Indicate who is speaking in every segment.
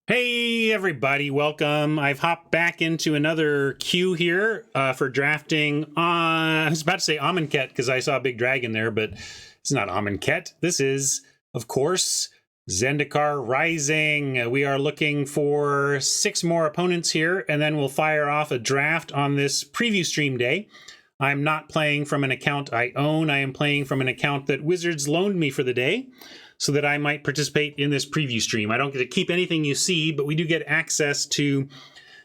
Speaker 1: Hey everybody, welcome. I've hopped back into another queue here for drafting. I was about to say Amonkhet because I saw a big dragon there, but it's not Amonkhet. This is, of course, Zendikar Rising. We are looking for 6 more opponents here, and then we'll fire off a draft on this preview stream day. I'm not playing from an account I own. I am playing from an account that Wizards loaned me for the day, so that I might participate in this preview stream. I don't get to keep anything you see, but we do get access to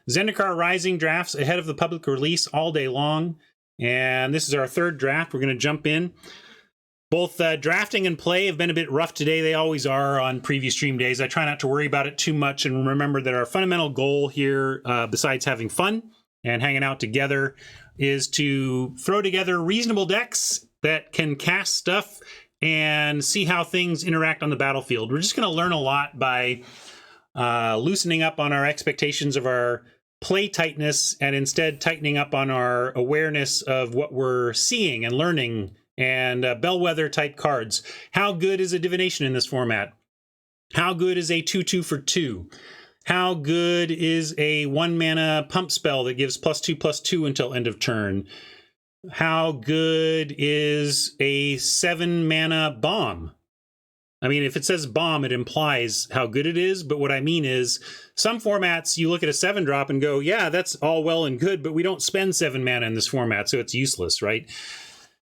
Speaker 1: Zendikar Rising drafts ahead of the public release all day long. And this is our 3rd draft. We're going to jump in. Both drafting and play have been a bit rough today. They always are on preview stream days. I try not to worry about it too much and remember that our fundamental goal here, besides having fun and hanging out together, is to throw together reasonable decks that can cast stuff and see how things interact on the battlefield. We're just going to learn a lot by loosening up on our expectations of our play tightness and instead tightening up on our awareness of what we're seeing and learning and bellwether type cards. How good is a divination in this format? How good is a 2/2 for 2? How good is a 1 mana pump spell that gives +2/+2 until end of turn? How good is a 7 mana bomb? I mean, if it says bomb, it implies how good it is. But what I mean is, some formats, you look at a 7-drop and go, yeah, that's all well and good, but we don't spend 7 mana in this format, so it's useless, right?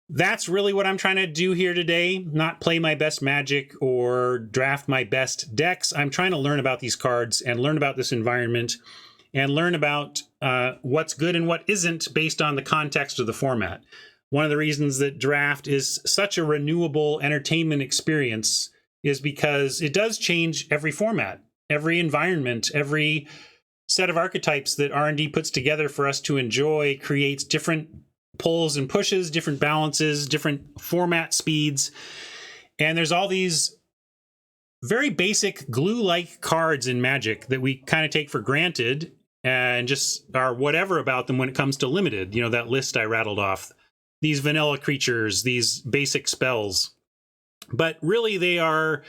Speaker 1: That's really what I'm trying to do here today, not play my best Magic or draft my best decks. I'm trying to learn about these cards and learn about this environment and learn about what's good and what isn't based on the context of the format. One of the reasons that draft is such a renewable entertainment experience is because it does change every format, every environment, every set of archetypes that R&D puts together for us to enjoy creates different pulls and pushes, different balances, different format speeds. And there's all these very basic glue-like cards in Magic that we kind of take for granted and just are whatever about them when it comes to limited. You know, that list I rattled off. These vanilla creatures, these basic spells. But really, they are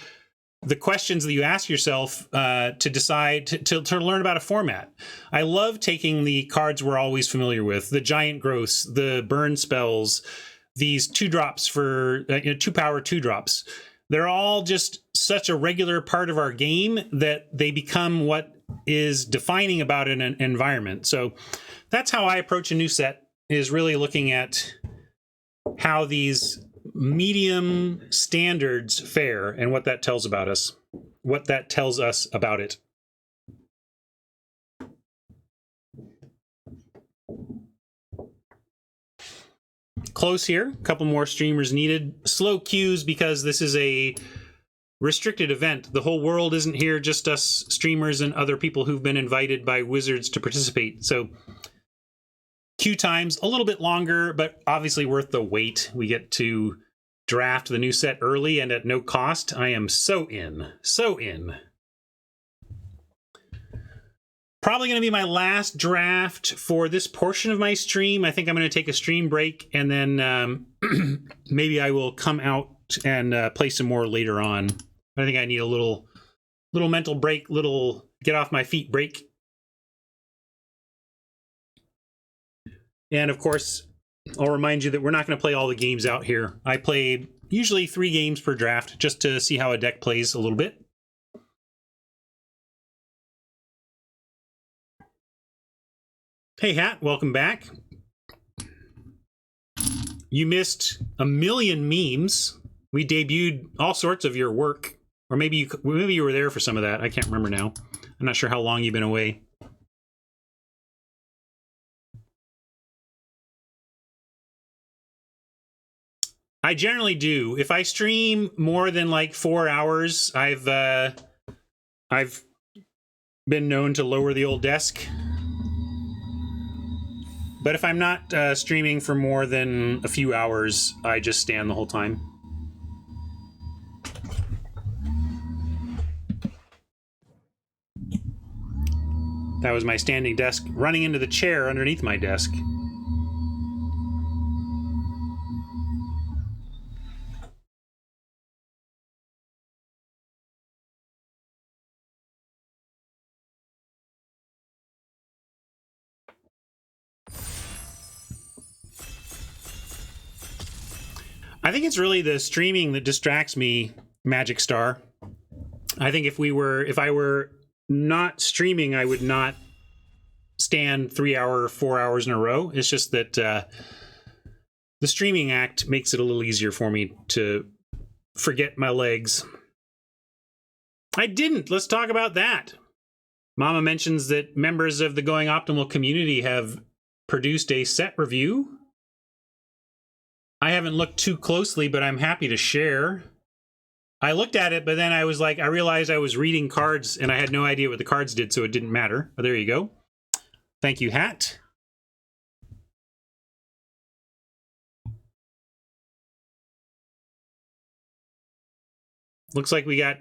Speaker 1: the questions that you ask yourself to decide to learn about a format. I love taking the cards we're always familiar with, the giant growths, the burn spells, these 2-drops for 2-power 2-drops. They're all just such a regular part of our game that they become what is defining about an environment. So that's how I approach a new set, is really looking at how these medium standards fare and what that tells about us, what that tells us about it. Close here, a couple more streamers needed. Slow queues because this is a restricted event. The whole world isn't here, just us streamers and other people who've been invited by Wizards to participate. So queue time's a little bit longer, but obviously worth the wait. We get to draft the new set early and at no cost. I am so in. Probably going to be my last draft for this portion of my stream. I think I'm going to take a stream break and then maybe I will come out and play some more later on. I think I need a little mental break, little get off my feet break. And of course, I'll remind you that we're not going to play all the games out here. I play usually 3 games per draft just to see how a deck plays a little bit. Hey, Hat, welcome back. You missed a million memes. We debuted all sorts of your work. Or maybe you were there for some of that. I can't remember now. I'm not sure how long you've been away. I generally do. If I stream more than like 4 hours, I've been known to lower the old desk. But if I'm not streaming for more than a few hours, I just stand the whole time. That was my standing desk running into the chair underneath my desk. I think it's really the streaming that distracts me, Magic Star. I think if I were not streaming, I would not stand 3 hours, 4 hours in a row. It's just that the streaming act makes it a little easier for me to forget my legs. I didn't. Let's talk about that. Mama mentions that members of the Going Optimal community have produced a set review. I haven't looked too closely, but I'm happy to share. I looked at it, but then I was like, I realized I was reading cards and I had no idea what the cards did, so it didn't matter. But there you go. Thank you, Hat. Looks like we got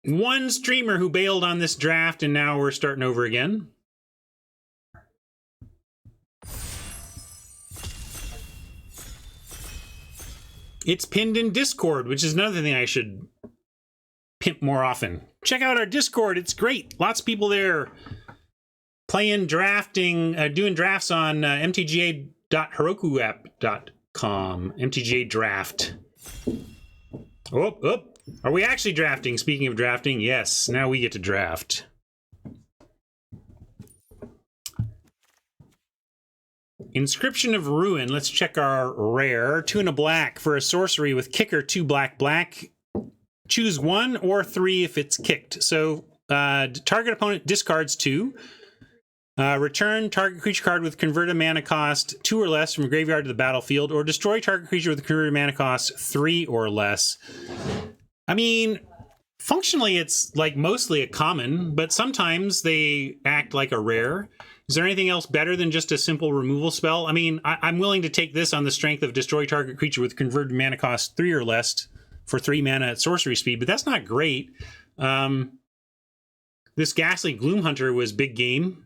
Speaker 1: one streamer who bailed on this draft, and now we're starting over again. It's pinned in Discord, which is another thing I should pimp more often. Check out our Discord. It's great. Lots of people there playing, drafting, doing drafts on mtga.herokuapp.com. MTGA Draft. Oh. Are we actually drafting? Speaking of drafting, yes. Now we get to draft. Inscription of Ruin. Let's check our rare. 2 and a black for a sorcery with kicker 2 black. Choose 1 or 3 if it's kicked. So target opponent discards 2. Return target creature card with converted mana cost 2 or less from graveyard to the battlefield, or destroy target creature with converted mana cost 3 or less. I mean, functionally it's like mostly a common, but sometimes they act like a rare. Is there anything else better than just a simple removal spell? I mean, I'm willing to take this on the strength of destroy target creature with converted mana cost 3 or less for 3 mana at sorcery speed, but that's not great. This Ghastly Gloomhunter was big game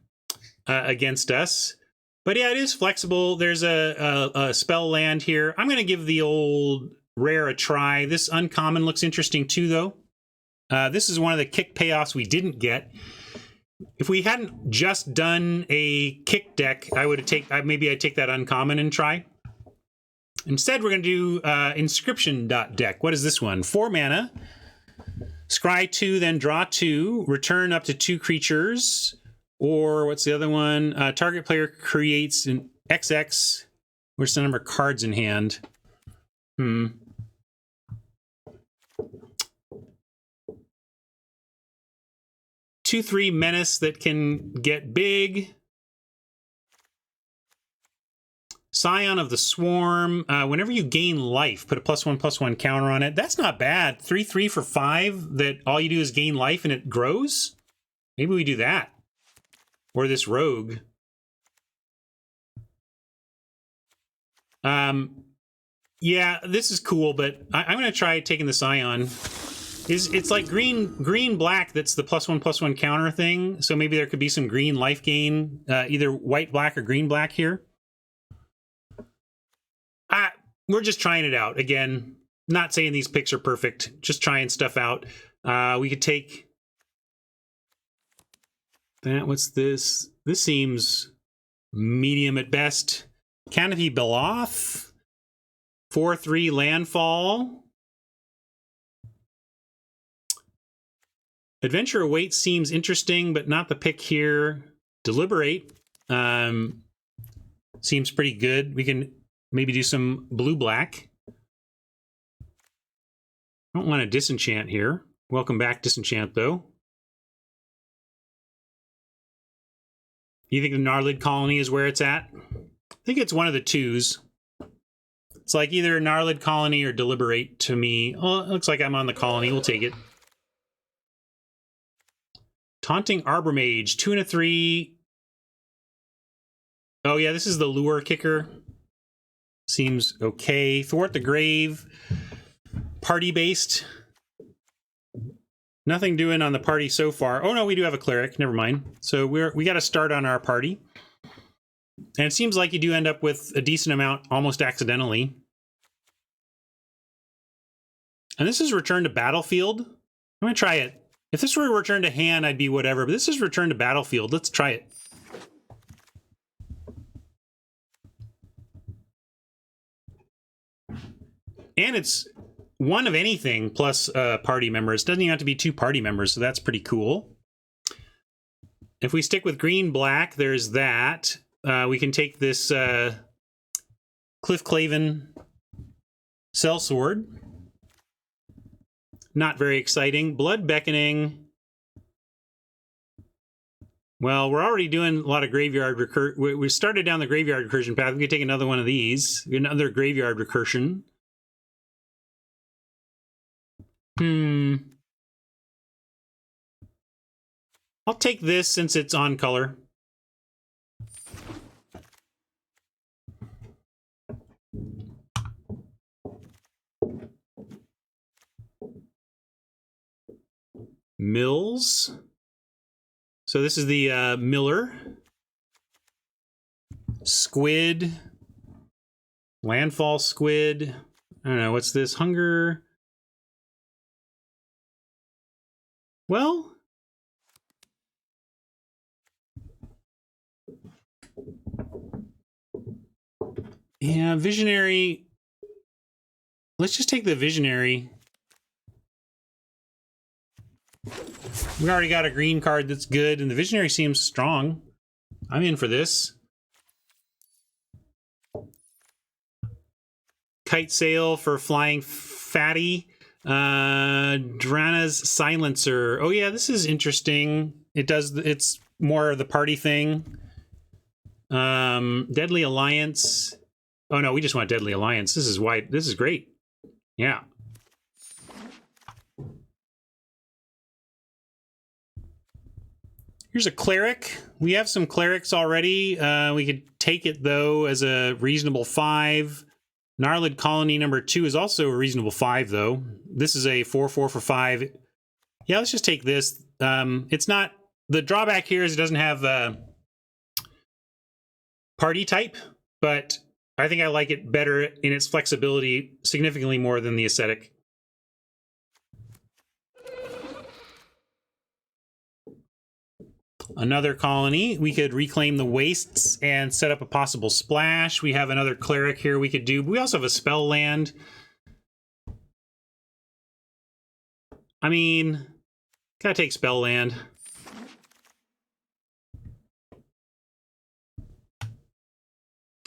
Speaker 1: against us. But yeah, it is flexible. There's a spell land here. I'm going to give the old rare a try. This uncommon looks interesting too, though. This is one of the kick payoffs we didn't get. If we hadn't just done a kick deck, I'd take that uncommon and try. Instead, we're going to do inscription.deck. What is this one? 4 mana. Scry 2, then draw 2. Return up to 2 creatures. Or what's the other one? Target player creates an XX. Where's the number of cards in hand? 2/3 menace that can get big. Scion of the Swarm. Whenever you gain life, put a +1/+1 counter on it. That's not bad. 3/3 for 5 that all you do is gain life and it grows. Maybe we do that. Or this rogue. Yeah, this is cool, but I'm going to try taking the Scion. It's like green-black that's the +1/+1 counter thing, so maybe there could be some green life gain, either white-black or green-black here. We're just trying it out. Again, not saying these picks are perfect, just trying stuff out. We could take that. What's this? This seems medium at best. Canopy Beloth. 4/3 landfall. Adventure Awaits seems interesting, but not the pick here. Deliberate seems pretty good. We can maybe do some blue-black. I don't want to disenchant here. Welcome back, disenchant, though. You think the Gnarlid Colony is where it's at? I think it's one of the twos. It's like either Gnarlid Colony or Deliberate to me. Oh, it looks like I'm on the Colony. We'll take it. Taunting Arbor Mage, 2 and a 3. Oh yeah, this is the lure kicker. Seems okay. Thwart the Grave. Party-based. Nothing doing on the party so far. Oh no, we do have a cleric. Never mind. So we got to start on our party. And it seems like you do end up with a decent amount almost accidentally. And this is return to battlefield. I'm going to try it. If this were return to hand, I'd be whatever. But this is return to battlefield. Let's try it. And it's one of anything plus party members. Doesn't even have to be 2 party members, so that's pretty cool. If we stick with green-black, there's that. We can take this Cliff Claven Sellsword. Not very exciting. Blood Beckoning. Well, we're already doing a lot of graveyard recursion. We started down the graveyard recursion path. We could take another one of these. Another graveyard recursion. I'll take this since it's on color. Mills. So this is the Miller. Squid. Landfall Squid. I don't know, what's this? Hunger. Well, yeah, Visionary. Let's just take the Visionary. We already got a green card that's good, and the Visionary seems strong. I'm in for this. Kite Sail for Flying Fatty. Drana's Silencer. Oh yeah, this is interesting. It's more of the party thing. Deadly Alliance. Oh no, we just want Deadly Alliance. This is great. Yeah. Here's a Cleric. We have some Clerics already. We could take it though as a reasonable 5. Gnarlid Colony number 2 is also a reasonable 5 though. This is a 4/4 for 5. Yeah, let's just take this. It's not, the drawback here is it doesn't have party type, but I think I like it better in its flexibility significantly more than the Ascetic. Another colony. We could reclaim the wastes and set up a possible splash. We have another Cleric here we could do. We also have a spell land. I mean, gotta take spell land.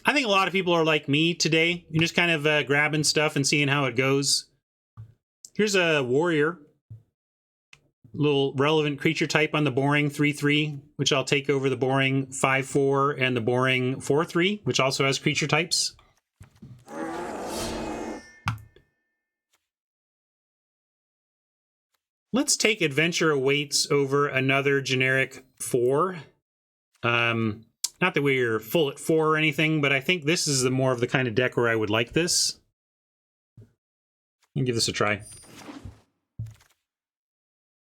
Speaker 1: I think a lot of people are like me today. You're just kind of grabbing stuff and seeing how it goes. Here's a Warrior. Little relevant creature type on the boring 3/3, which I'll take over the boring 5/4 and the boring 4/3, which also has creature types. Let's take Adventure Awaits over another generic 4. Not that we're full at 4 or anything, but I think this is more of the kind of deck where I would like this. And give this a try.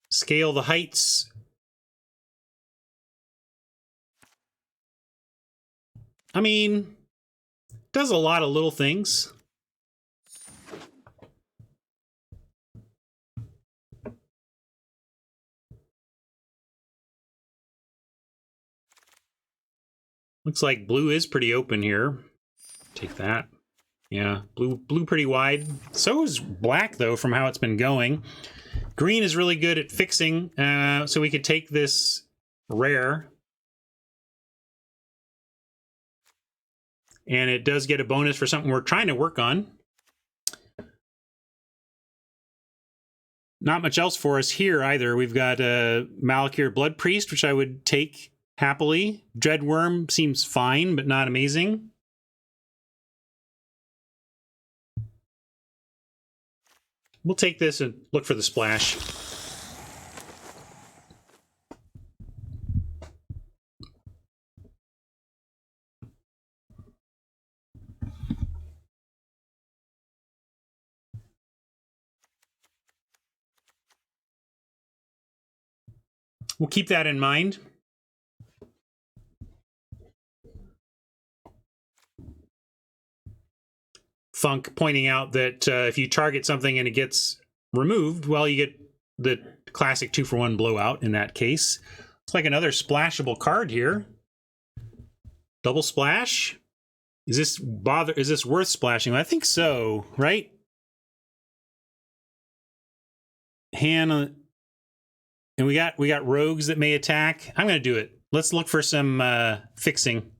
Speaker 1: Scale the Heights. I mean, does a lot of little things. Looks like blue is pretty open here. Take that. Yeah, blue pretty wide. So is black, though, from how it's been going. Green is really good at fixing, so we could take this rare. And it does get a bonus for something we're trying to work on. Not much else for us here either. We've got a Malakir Blood Priest, which I would take happily. Dreadworm seems fine, but not amazing. We'll take this and look for the splash. We'll keep that in mind. Funk pointing out that if you target something and it gets removed, well, you get the classic 2-for-1 blowout in that case. It's like another splashable card here. Double splash. Is this worth splashing? I think so, right? hand on, and we got rogues that may attack. I'm gonna do it. Let's look for some fixing.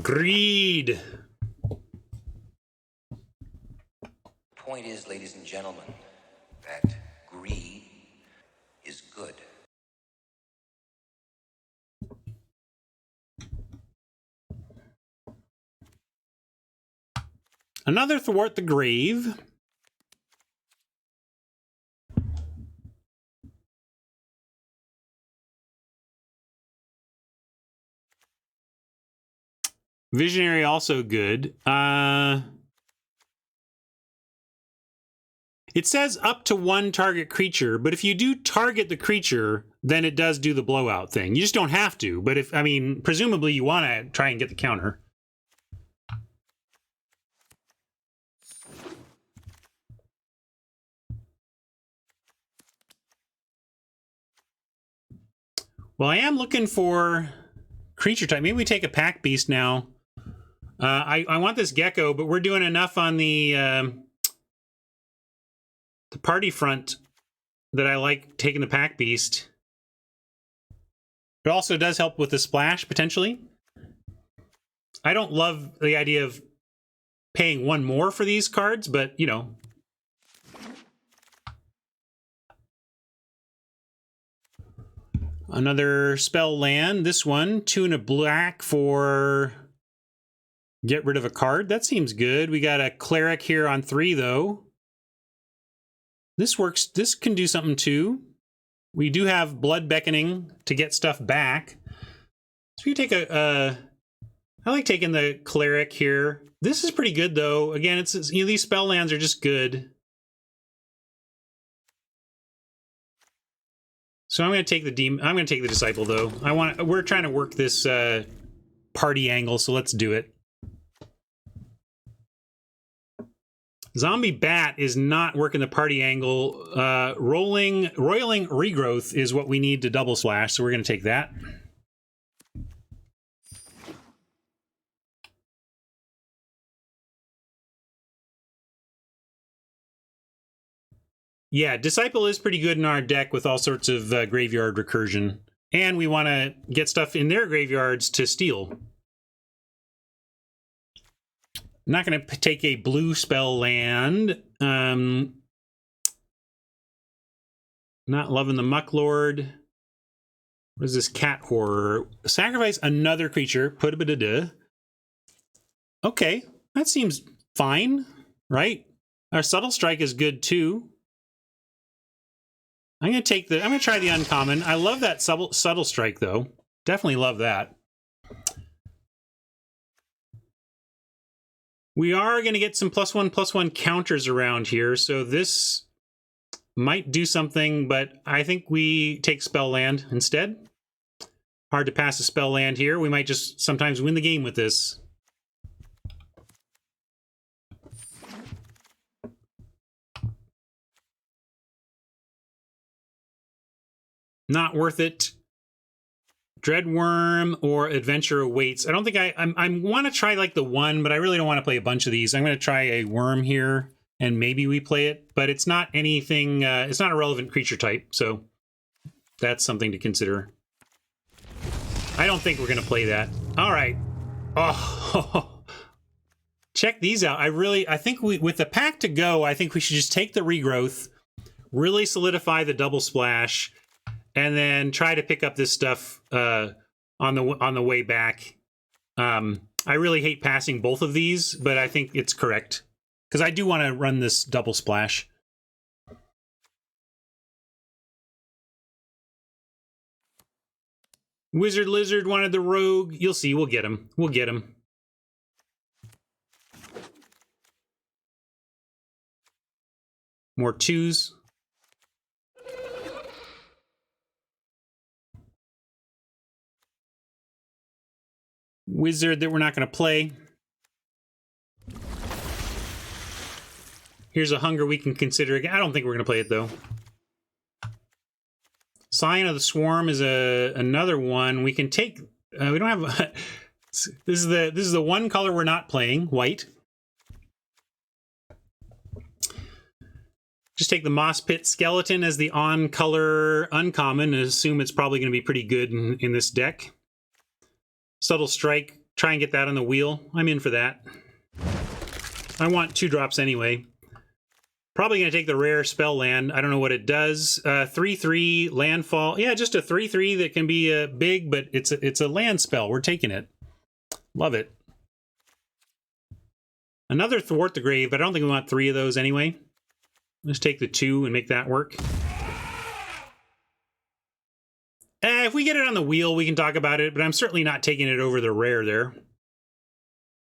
Speaker 1: Greed.
Speaker 2: Point is, ladies and gentlemen, that greed is good.
Speaker 1: Another thwart the grave. Visionary also good. It says up to one target creature, but if you do target the creature, then it does do the blowout thing. You just don't have to, but if, I mean, presumably you want to try and get the counter. Well, I am looking for creature type. Maybe we take a pack beast now. I want this gecko, but we're doing enough on the party front that I like taking the pack beast. It also does help with the splash, potentially. I don't love the idea of paying one more for these cards, but, you know. Another spell land. This one, 2 and a black for get rid of a card. That seems good. We got a cleric here on 3, though. This works. This can do something, too. We do have blood beckoning to get stuff back. So you take I like taking the cleric here. This is pretty good, though. Again, it's you know, these spell lands are just good. So I'm going to take the demon. I'm going to take the disciple, though. We're trying to work this party angle, so let's do it. Zombie bat is not working the party angle. Roiling regrowth is what we need to double slash, so we're going to take that. Yeah, Disciple is pretty good in our deck with all sorts of graveyard recursion. And we want to get stuff in their graveyards to steal. I'm not going to take a blue spell land. Not loving the Mucklord. What is this cat horror? Sacrifice another creature. Put a bit of duh. Okay, that seems fine, right? Our Subtle Strike is good too. I'm going to try the uncommon. I love that subtle strike, though. Definitely love that. We are going to get some +1/+1 counters around here, so this might do something, but I think we take spell land instead. Hard to pass a spell land here. We might just sometimes win the game with this. Not worth it. Dreadworm or Adventure Awaits. I don't think I want to try like the one, but I really don't want to play a bunch of these. I'm going to try a worm here, and maybe we play it, but it's not anything, it's not a relevant creature type, so that's something to consider. I don't think we're going to play that. All right. Oh, check these out. I think with the pack to go, I think we should just take the regrowth, really solidify the double splash, and then try to pick up this stuff on the way back. I really hate passing both of these, but I think it's correct because I do want to run this double splash. Wizard Lizard wanted the rogue. You'll see. We'll get him. We'll get him. More 2s. Wizard that we're not going to play. Here's a hunger we can consider again. I don't think we're going to play it, though. Scion of the Swarm is another one. We can take... we don't have... this is the one color we're not playing, white. Just take the Moss Pit Skeleton as the on-color uncommon and assume it's probably going to be pretty good in this deck. Subtle Strike, try and get that on the wheel. I'm in for that. I want 2 drops anyway. Probably going to take the rare Spell Land. I don't know what it does. 3/3 landfall. Yeah, just a 3/3 that can be big, but it's a land spell. We're taking it. Love it. Another Thwart the Grave, but I don't think we want 3 of those anyway. Let's take the 2 and make that work. If we get it on the wheel, we can talk about it, but I'm certainly not taking it over the rare there.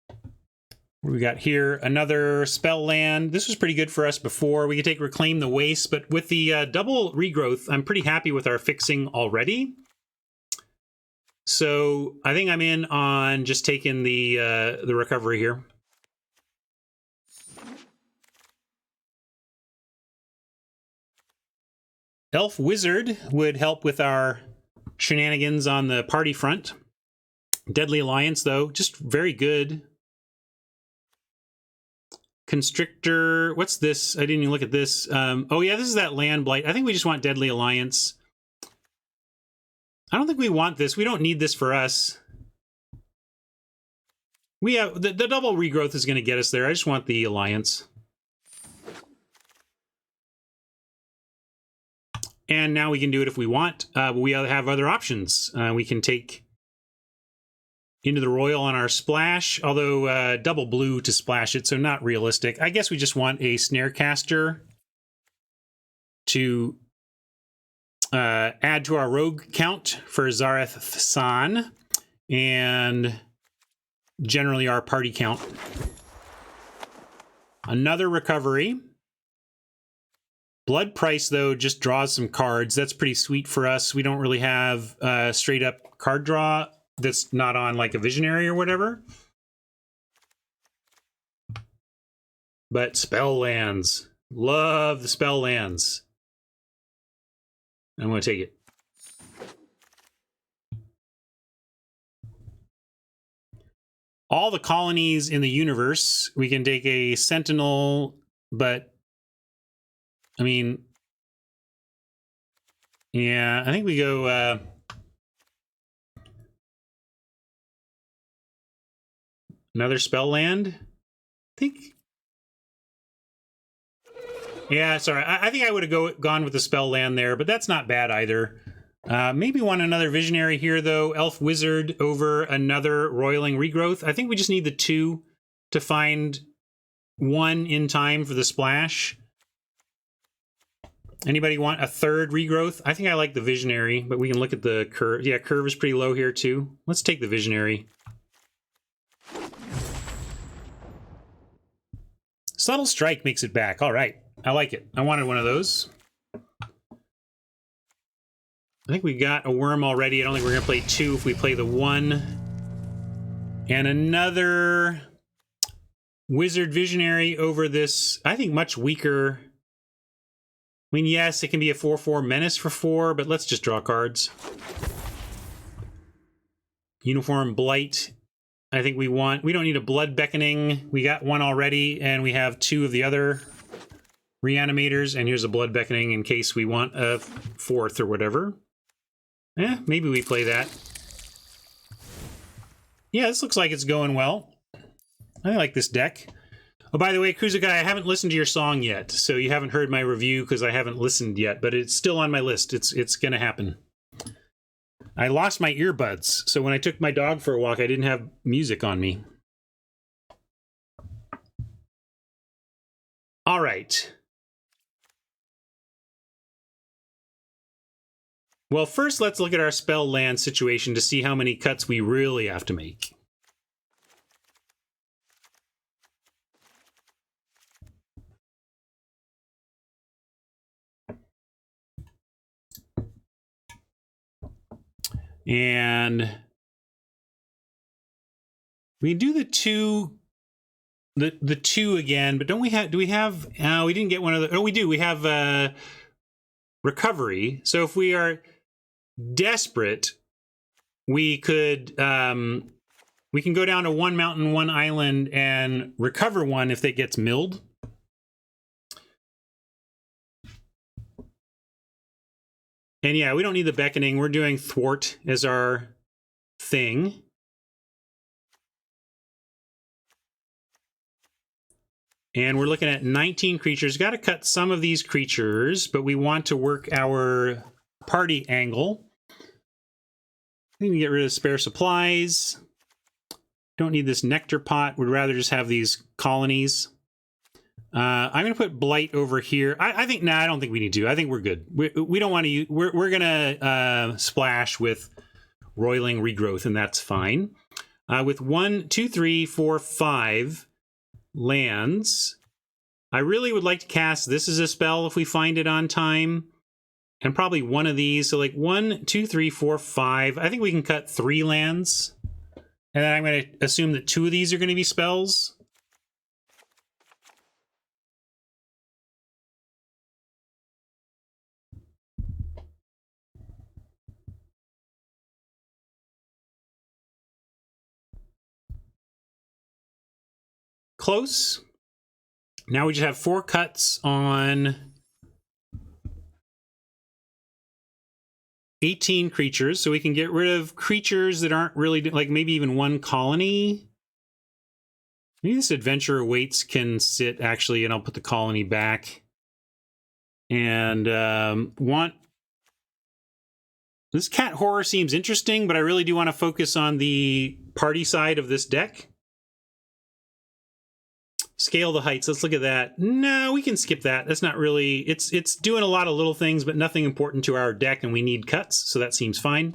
Speaker 1: What do we got here? Another Spell Land. This was pretty good for us before. We could take Reclaim the Waste, but with the double regrowth, I'm pretty happy with our fixing already. So I think I'm in on just taking the recovery here. Elf Wizard would help with our shenanigans on the party front. Deadly Alliance, though, just very good. Constrictor, what's this? I didn't even look at this. Oh yeah, this is that Land Blight. I think we just want Deadly Alliance. I don't think we want this. We don't need this for us. We have the double regrowth is going to get us there. I just want the Alliance. And now we can do it if we want. We have other options. We can take Into the Royal on our splash, although double blue to splash it, so not realistic. I guess we just want a Snarecaster to add to our rogue count for Zareth San, and generally our party count. Another recovery. Blood Price, though, just draws some cards. That's pretty sweet for us. We don't really have straight up card draw that's not on like a Visionary or whatever. But Spell Lands. Love the Spell Lands. I'm going to take it. All the colonies in the universe. We can take a Sentinel, but I mean, yeah, I think we go another Spell Land. I think. Yeah, sorry. I think I would have gone with the Spell Land there, but that's not bad either. Maybe want another Visionary here, though. Elf Wizard over another Roiling Regrowth. I think we just need the 2 to find 1 in time for the splash. Anybody want a 3rd regrowth? I think I like the Visionary, but we can look at the curve. Yeah, curve is pretty low here too. Let's take the Visionary. Subtle Strike makes it back. All right. I like it. I wanted one of those. I think we got a worm already. I don't think we're going to play 2 if we play the 1. And another Wizard Visionary over this, I think, much weaker. I mean, yes, it can be a 4/4 Menace for 4, but let's just draw cards. Uniform Blight. I think we don't need a Blood Beckoning. We got 1 already, and we have 2 of the other Reanimators, and here's a Blood Beckoning in case we want a 4th or whatever. Maybe we play that. Yeah, this looks like it's going well. I like this deck. Oh, by the way, Cruiser Guy, I haven't listened to your song yet, so you haven't heard my review because I haven't listened yet, but it's still on my list. It's going to happen. I lost my earbuds, so when I took my dog for a walk, I didn't have music on me. All right. Well, first let's look at our Spell Land situation to see how many cuts we really have to make. And we do the 2 again, but we didn't get one of the, oh, we do. We have recovery. So if we are desperate, we could we can go down to 1 mountain, 1 island and recover 1 if it gets milled. And yeah, we don't need the beckoning. We're doing thwart as our thing. And we're looking at 19 creatures. Got to cut some of these creatures, but we want to work our party angle. We can get rid of spare supplies. Don't need this nectar pot. Would rather just have these colonies. I'm going to put blight over here. I think, I don't think we need to. I think we're good. We don't want to use, we're going to splash with roiling regrowth, and that's fine. With 1, 2, 3, 4, 5 lands, I really would like to cast this as a spell if we find it on time. And probably one of these. So like 1, 2, 3, 4, 5. I think we can cut 3 lands. And then I'm going to assume that 2 of these are going to be spells. Close. Now we just have 4 cuts on 18 creatures, so we can get rid of creatures that aren't really, like maybe even 1 colony. Maybe this Adventure Awaits can sit, actually, and I'll put the colony back. And this cat horror seems interesting, but I really do want to focus on the party side of this deck. Scale the heights. Let's look at that. No, we can skip that. That's not really... It's doing a lot of little things, but nothing important to our deck, and we need cuts, so that seems fine.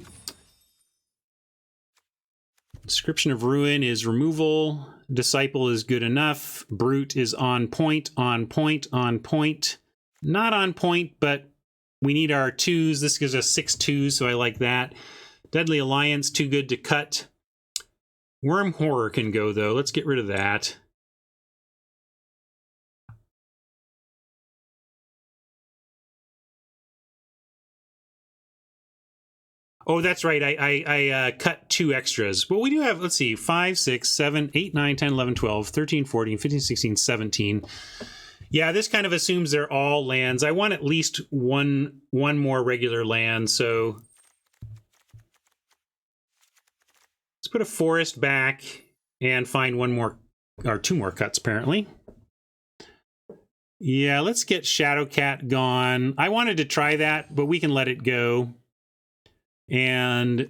Speaker 1: Description of Ruin is removal. Disciple is good enough. Brute is on point, on point, on point. Not on point, but we need our 2s. This gives us 6 2s, so I like that. Deadly Alliance, too good to cut. Worm Horror can go, though. Let's get rid of that. Oh, that's right. I cut 2 extras. Well, we do have, let's see, 5, 6, 7, 8, 9, 10, 11, 12, 13, 14, 15, 16, 17. Yeah, this kind of assumes they're all lands. I want at least one more regular land, so let's put a forest back and find 1 more, or 2 more cuts, apparently. Yeah, let's get Shadowcat gone. I wanted to try that, but we can let it go. And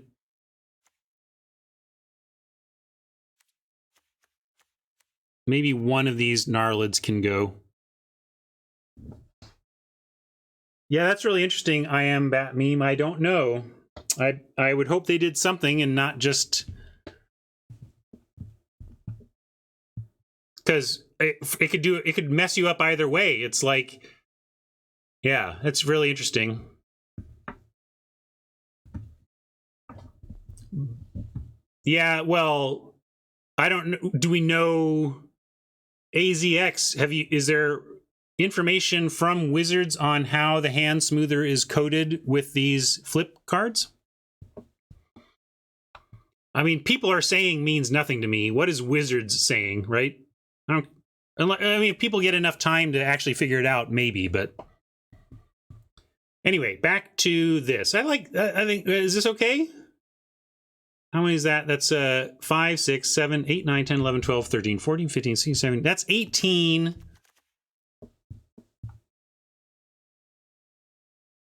Speaker 1: maybe 1 of these Gnarlids can go. Yeah, that's really interesting. I am Bat Meme. I don't know. I would hope they did something and not just... Because it could mess you up either way. It's like... Yeah, it's really interesting. Yeah, well, I don't know. Do we know AZX? Is there information from Wizards on how the hand smoother is coded with these flip cards? I mean, people are saying means nothing to me. What is Wizards saying, right? I mean, if people get enough time to actually figure it out, maybe, but anyway, back to this. I think, is this okay? How many is that? That's 5, 6, 7, 8, 9, 10, 11, 12, 13, 14, 15, 16, 17. That's 18.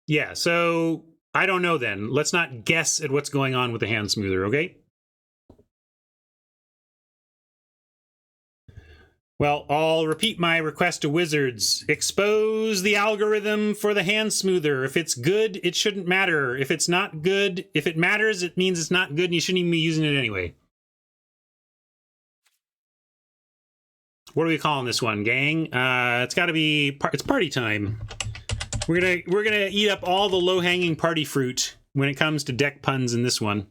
Speaker 1: Yeah, so I don't know then. Let's not guess at what's going on with the hand smoother, okay? Well, I'll repeat my request to Wizards. Expose the algorithm for the hand smoother. If it's good, it shouldn't matter. If it's not good, if it matters, it means it's not good and you shouldn't even be using it anyway. What are we calling this one, gang? It's got to be... It's party time. We're gonna eat up all the low-hanging party fruit when it comes to deck puns in this one.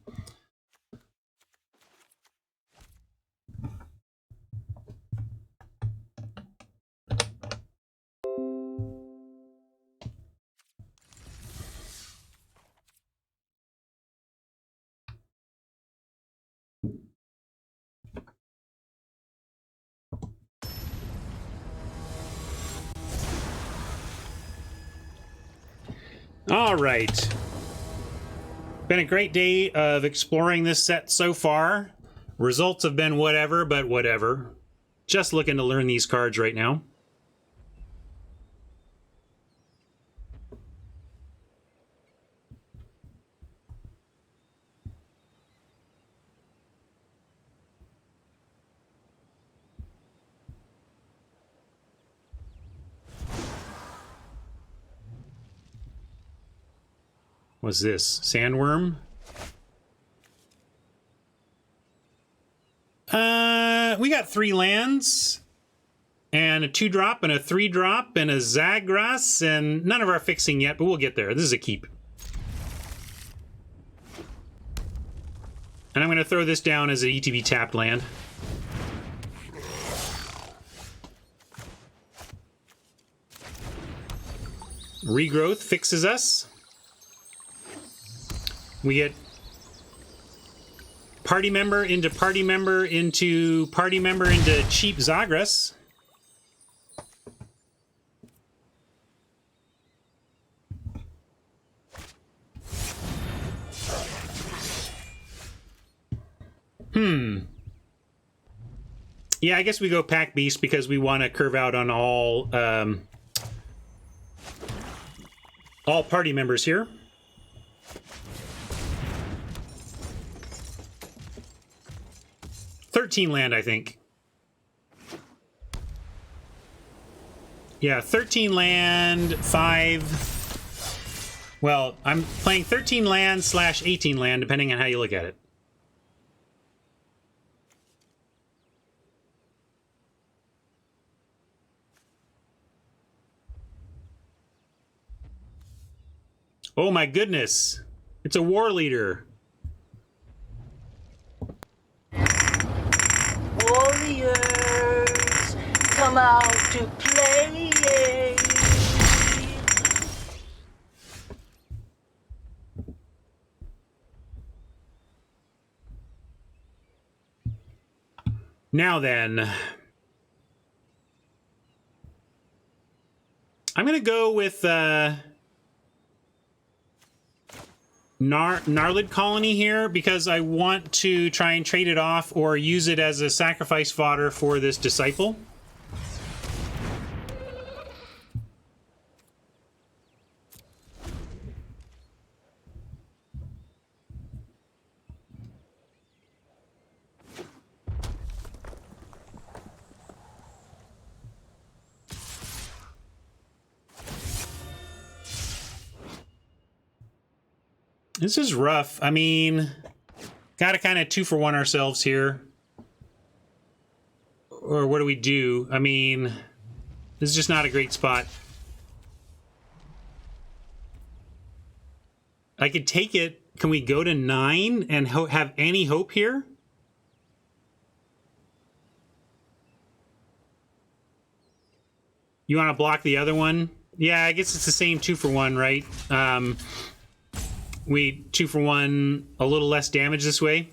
Speaker 1: All right. Been a great day of exploring this set so far. Results have been whatever, but whatever. Just looking to learn these cards right now. What's this? Sandworm? We got 3 lands, and a 2-drop, and a 3-drop, and a Zagras, and none of our fixing yet, but we'll get there. This is a keep. And I'm going to throw this down as an ETB tapped land. Regrowth fixes us. We get party member into party member into party member into cheap Zagras. Yeah, I guess we go Pack Beast because we want to curve out on all party members here. $13 land, I think. Yeah, 13 land, 5. Well, I'm playing 13 land / 18 land, depending on how you look at it. Oh my goodness. It's a war leader.
Speaker 3: Warriors, come out to play.
Speaker 1: Now then, I'm going to go with Gnarlid Colony here because I want to try and trade it off or use it as a sacrifice fodder for this Disciple. This is rough. I mean, gotta kind of 2-for-1 ourselves here. Or what do we do? I mean, this is just not a great spot. I could take it. Can we go to 9 and have any hope here? You want to block the other one? Yeah, I guess it's the same 2-for-1, right? We 2-for-1 a little less damage this way.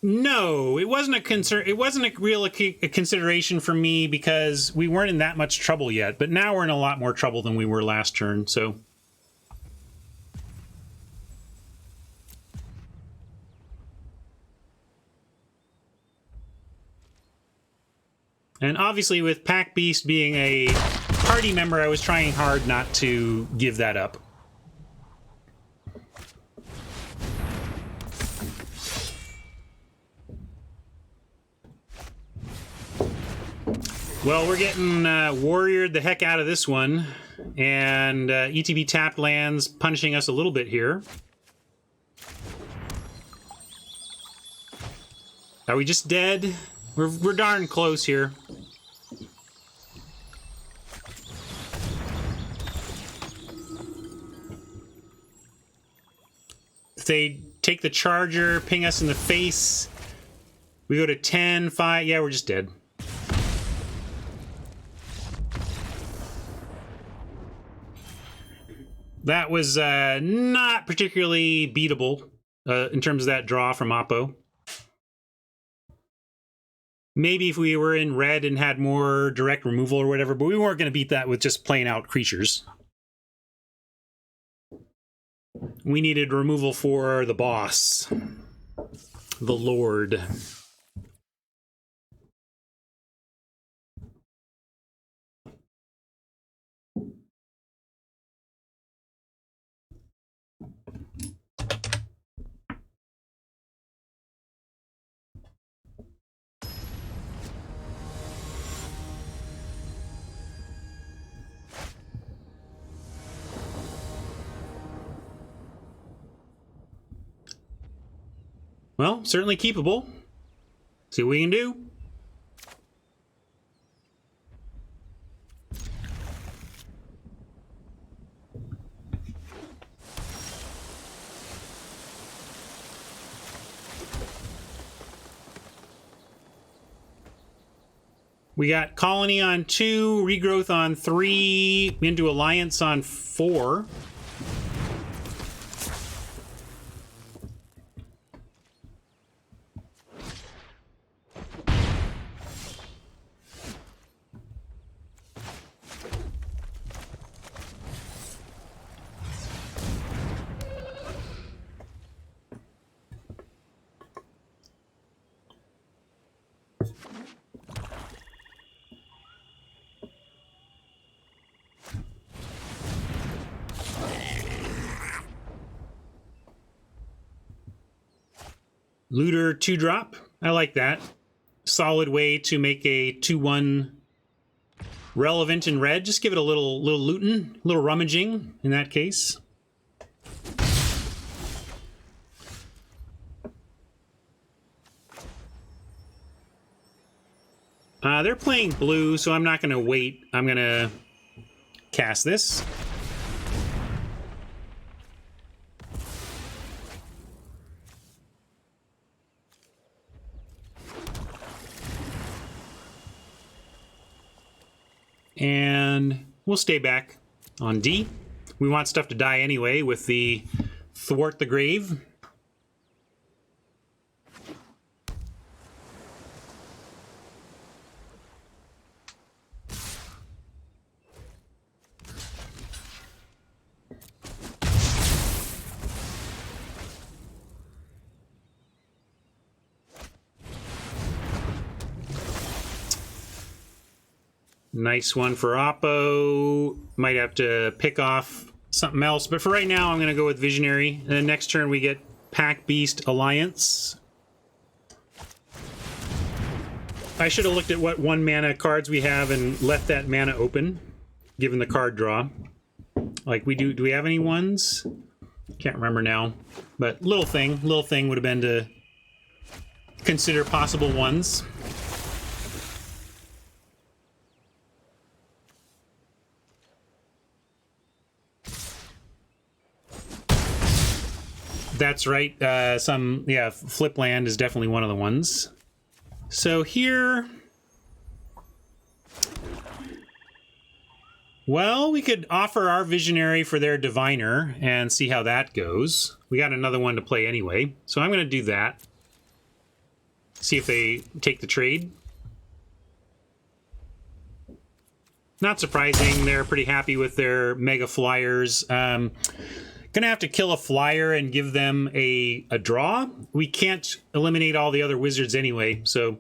Speaker 1: No, it wasn't a concern. It wasn't a real consideration for me because we weren't in that much trouble yet. But now we're in a lot more trouble than we were last turn. So, and obviously with Pack Beast being a party member, I was trying hard not to give that up. Well, we're getting warriored the heck out of this one, and ETB tapped lands punishing us a little bit here. Are we just dead? We're darn close here. If they take the charger, ping us in the face, we go to 10, 5. Yeah, we're just dead. That was not particularly beatable in terms of that draw from Oppo. Maybe if we were in red and had more direct removal or whatever, but we weren't going to beat that with just playing out creatures. We needed removal for the boss, the Lord. Well, certainly keepable. See what we can do. We got Colony on 2, Regrowth on 3, into Alliance on 4. Looter 2-drop. I like that. Solid way to make a 2-1 relevant in red. Just give it a little looting, a little rummaging in that case. They're playing blue, so I'm not going to wait. I'm going to cast this. And we'll stay back on D. We want stuff to die anyway with the Thwart the Grave. Nice one for Oppo. Might have to pick off something else, but for right now, I'm going to go with Visionary. And then next turn, we get Pack Beast Alliance. I should have looked at what 1-mana cards we have and left that mana open, given the card draw. Like we do. Do we have any ones? Can't remember now. But little thing would have been to consider possible ones. That's right. Flip land is definitely one of the ones. So here, well, we could offer our Visionary for their Diviner and see how that goes. We got another one to play anyway, so I'm going to do that. See if they take the trade. Not surprising, they're pretty happy with their Mega Flyers. Gonna have to kill a flyer and give them a draw. We can't eliminate all the other wizards anyway, so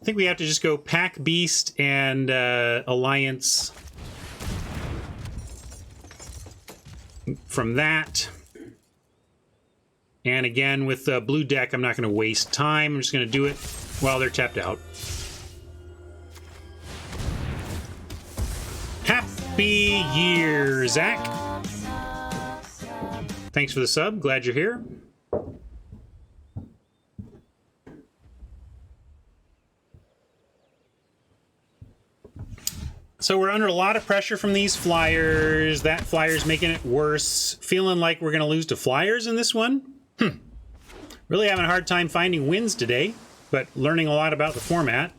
Speaker 1: I think we have to just go Pack Beast and Alliance from that. And again, with the blue deck, I'm not going to waste time. I'm just going to do it while they're tapped out. Happy Year, Zach. Thanks for the sub. Glad you're here. So we're under a lot of pressure from these flyers. That flyer's making it worse. Feeling like we're going to lose to flyers in this one. Really having a hard time finding wins today, but learning a lot about the format.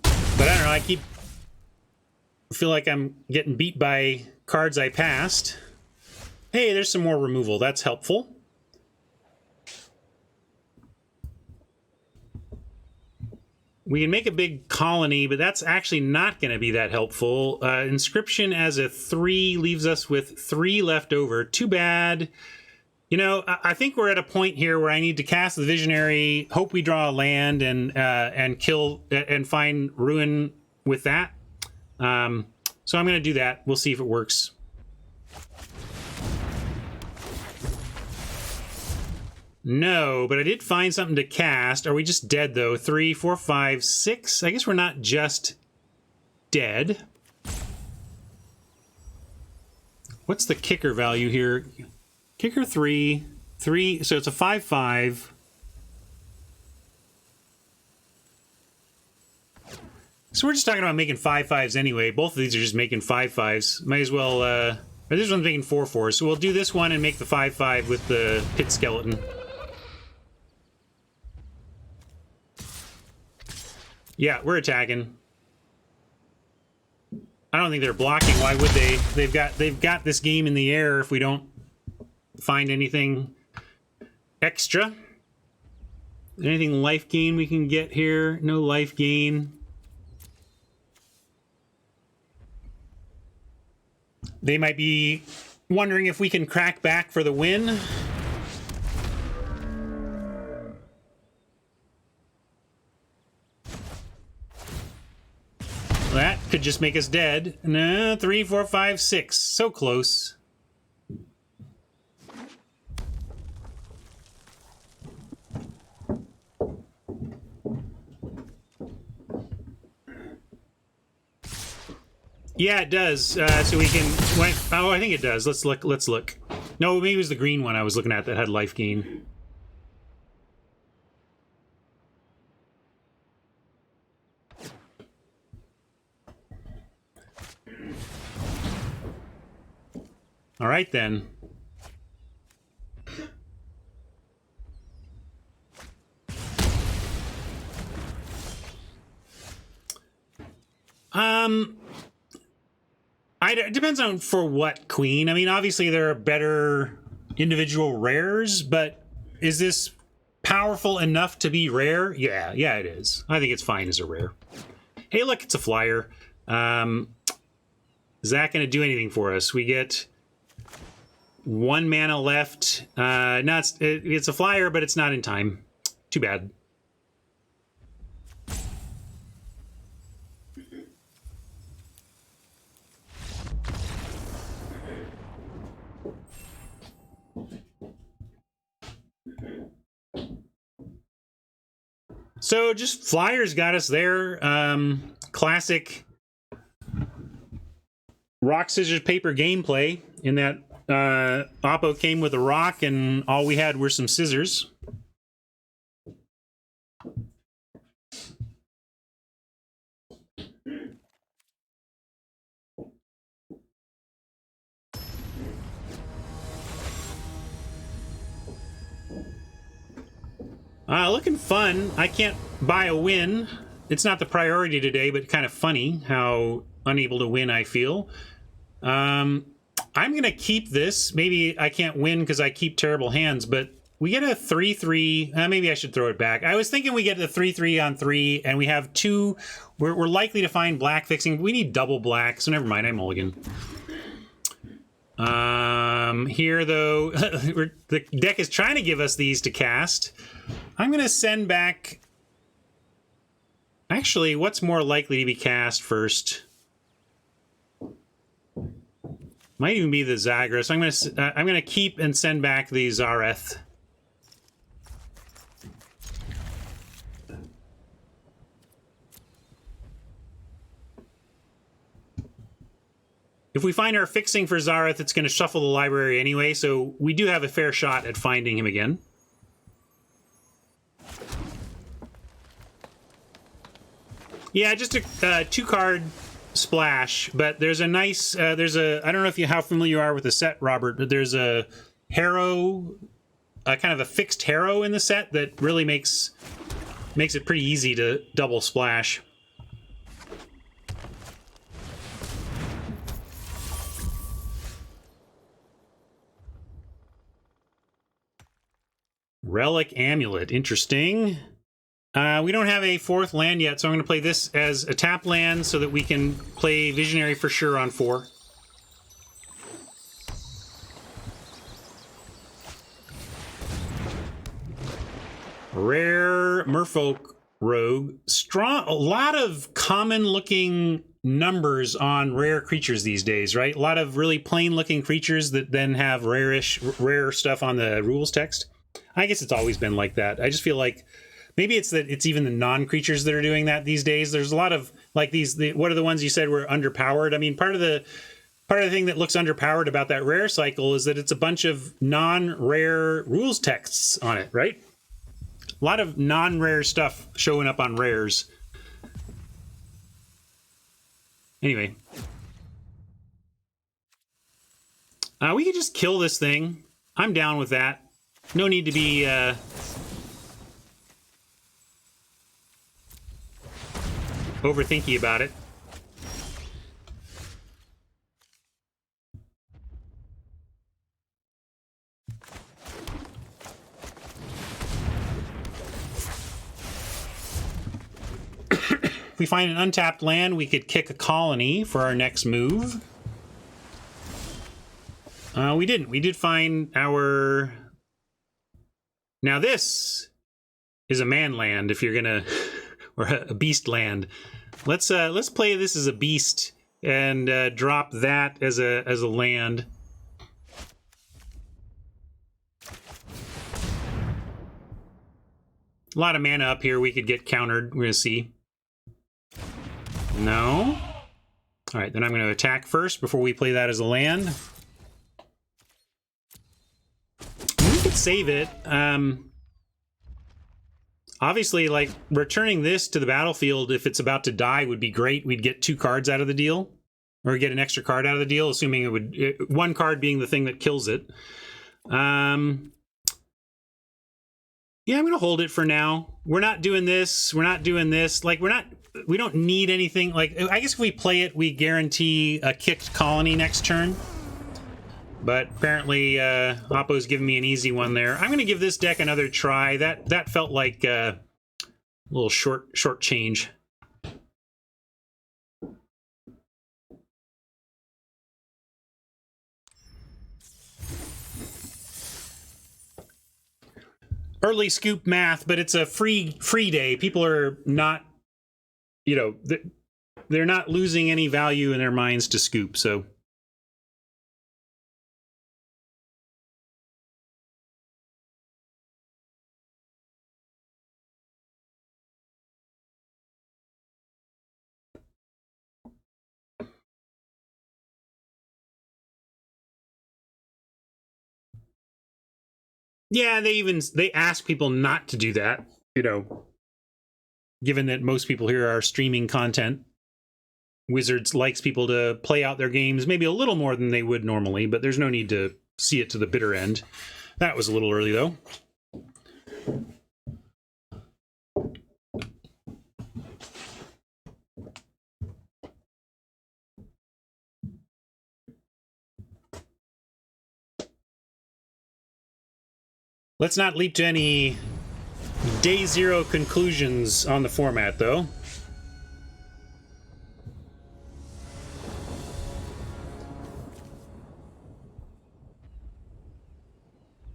Speaker 1: But I don't know, I feel like I'm getting beat by cards I passed. Hey, there's some more removal. That's helpful. We can make a big colony, but that's actually not going to be that helpful. Inscription as a 3 leaves us with 3 left over. Too bad. You know, I think we're at a point here where I need to cast the Visionary, hope we draw a land, and kill and find ruin with that. So I'm going to do that. We'll see if it works. No, but I did find something to cast. Are we just dead, though? 3, 4, 5, 6? I guess we're not just dead. What's the kicker value here? Kicker 3. 3, so it's a 5/5. So we're just talking about making 5/5s anyway. Both of these are just making 5/5s. Might as well, or this one's making 4/4s. So we'll do this one and make the 5/5 with the pit skeleton. Yeah, we're attacking. I don't think they're blocking. Why would they? They've got this game in the air if we don't find anything extra. Anything life gain we can get here? No life gain. They might be wondering if we can crack back for the win. That could just make us dead. No, 3, 4, 5, 6. So close. Yeah, it does. So we can... Oh, I think it does. Let's look. Let's look. No, maybe it was the green one I was looking at that had life gain. All right, then. It depends on for what queen. I mean, obviously there are better individual rares, but is this powerful enough to be rare? Yeah, it is. I think it's fine as a rare. Hey, look, it's a flyer. Is that going to do anything for us? We get 1 mana left. No, it's a flyer, but it's not in time. Too bad. So just flyers got us there. Classic rock, scissors, paper gameplay in that Oppo came with a rock and all we had were some scissors. Looking fun. I can't buy a win. It's not the priority today, but kind of funny how unable to win I feel. I'm going to keep this. Maybe I can't win because I keep terrible hands, but we get a 3/3. Maybe I should throw it back. I was thinking we get the 3/3 on 3, and we have 2. We're likely to find black fixing. We need double black, so never mind. I mulligan. Here, though, the deck is trying to give us these to cast. I'm going to send back... Actually, what's more likely to be cast first? Might even be the Zagras. I'm going to keep and send back the Zareth. If we find our fixing for Zareth, it's going to shuffle the library anyway, so we do have a fair shot at finding him again. Yeah, just a 2-card splash, but there's a nice, I don't know if how familiar you are with the set, Robert, but there's a harrow, kind of a fixed harrow in the set that really makes it pretty easy to double splash. Relic Amulet, interesting. We don't have a 4th land yet, so I'm going to play this as a tap land so that we can play Visionary for sure on 4. Rare Merfolk Rogue. Strong. A lot of common-looking numbers on rare creatures these days, right? A lot of really plain-looking creatures that then have rare stuff on the rules text. I guess it's always been like that. I just feel like maybe it's that it's even the non-creatures that are doing that these days. There's a lot of like these. What are the ones you said were underpowered? I mean, part of the thing that looks underpowered about that rare cycle is that it's a bunch of non-rare rules texts on it, right? A lot of non-rare stuff showing up on rares. Anyway. We could just kill this thing. I'm down with that. No need to be... overthinky about it. If we find an untapped land, we could kick a colony for our next move. We didn't. We did find our... Now this is a man land, if you're gonna... or a beast land. Let's play this as a beast and drop that as a land. A lot of mana up here. We could get countered. We're gonna see. No. All right, then I'm going to attack first before we play that as a land. We could save it. Obviously, like, returning this to the battlefield if it's about to die would be great. We'd get 2 cards out of the deal. Or get an extra card out of the deal, assuming it would... 1 card being the thing that kills it. Yeah, I'm going to hold it for now. We're not doing this. We're not doing this. Like, we don't need anything. Like, I guess if we play it, we guarantee a kicked colony next turn. But apparently, Oppo's giving me an easy one there. I'm going to give this deck another try. That felt like a little short change. Early scoop math, but it's a free day. People are not, you know, they're not losing any value in their minds to scoop, so... Yeah, they ask people not to do that, you know, given that most people here are streaming content. Wizards likes people to play out their games maybe a little more than they would normally, but there's no need to see it to the bitter end. That was a little early, though. Let's not leap to any day zero conclusions on the format, though.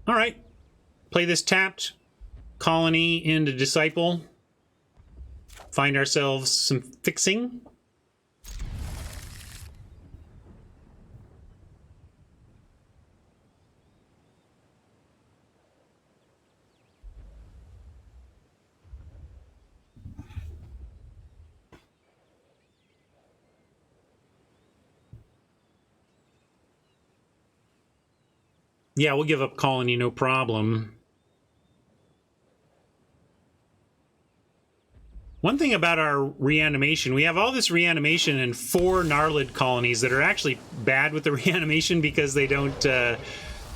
Speaker 1: All right. Play this tapped. Colony into Disciple. Find ourselves some fixing. Yeah, we'll give up Colony, no problem. One thing about our reanimation, we have all this reanimation and 4 Gnarlid colonies that are actually bad with the reanimation because they'll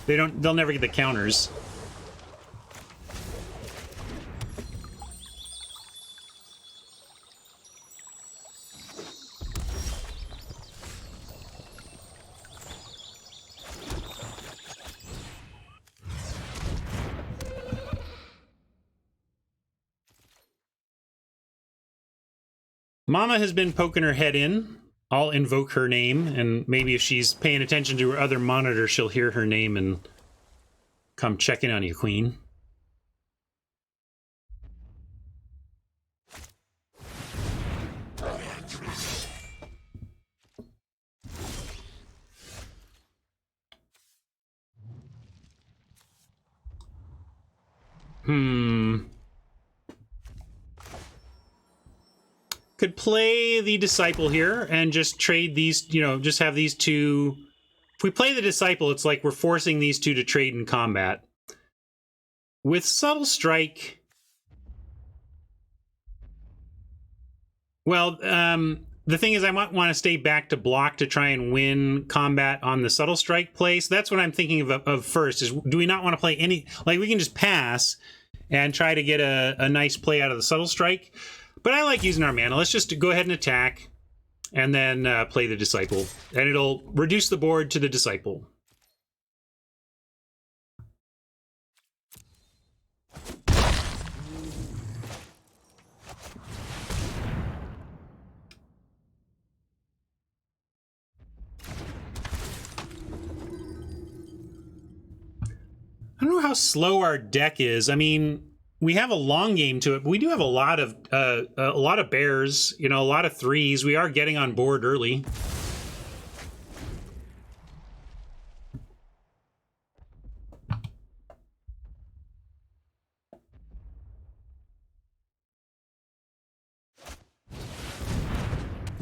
Speaker 1: never get the counters. Mama has been poking her head in. I'll invoke her name, and maybe if she's paying attention to her other monitor, she'll hear her name and come check in on you, Queen. Could play the Disciple here and just trade these, you know, just have these two. If we play the Disciple, it's like we're forcing these two to trade in combat. With Subtle Strike, well, the thing is I might want to stay back to block to try and win combat on the Subtle Strike play. So that's what I'm thinking of first, is do we not want to play any, like we can just pass and try to get a nice play out of the Subtle Strike. But I like using our mana. Let's just go ahead and attack and then play the Disciple. And it'll reduce the board to the Disciple. I don't know how slow our deck is. I mean, we have a long game to it, but we do have a lot of bears, you know, a lot of threes. We are getting on board early.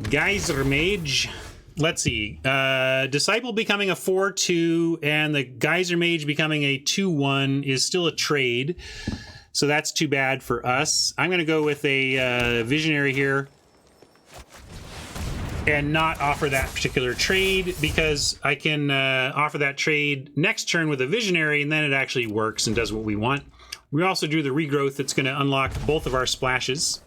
Speaker 1: Geyser Mage. Let's see. Disciple becoming a 4-2 and the Geyser Mage becoming a 2-1 is still a trade. So that's too bad for us. I'm going to go with a Visionary here and not offer that particular trade, because I can offer that trade next turn with a Visionary, and then it actually works and does what we want. We also drew the Regrowth that's going to unlock both of our splashes.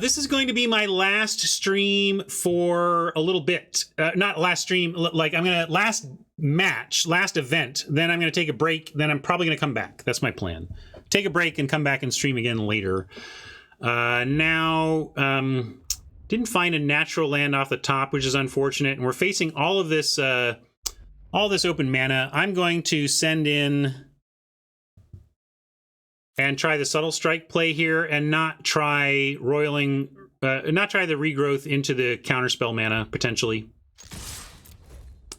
Speaker 1: This is going to be my last stream for a little bit. Not last stream, like I'm going to last event. Then I'm going to take a break. Then I'm probably going to come back. That's my plan. Take a break and come back and stream again later. Now, didn't find a natural land off the top, which is unfortunate. And we're facing all this open mana. I'm going to send in and try the Subtle Strike play here, and not try roiling, not try the Regrowth into the counterspell mana, potentially.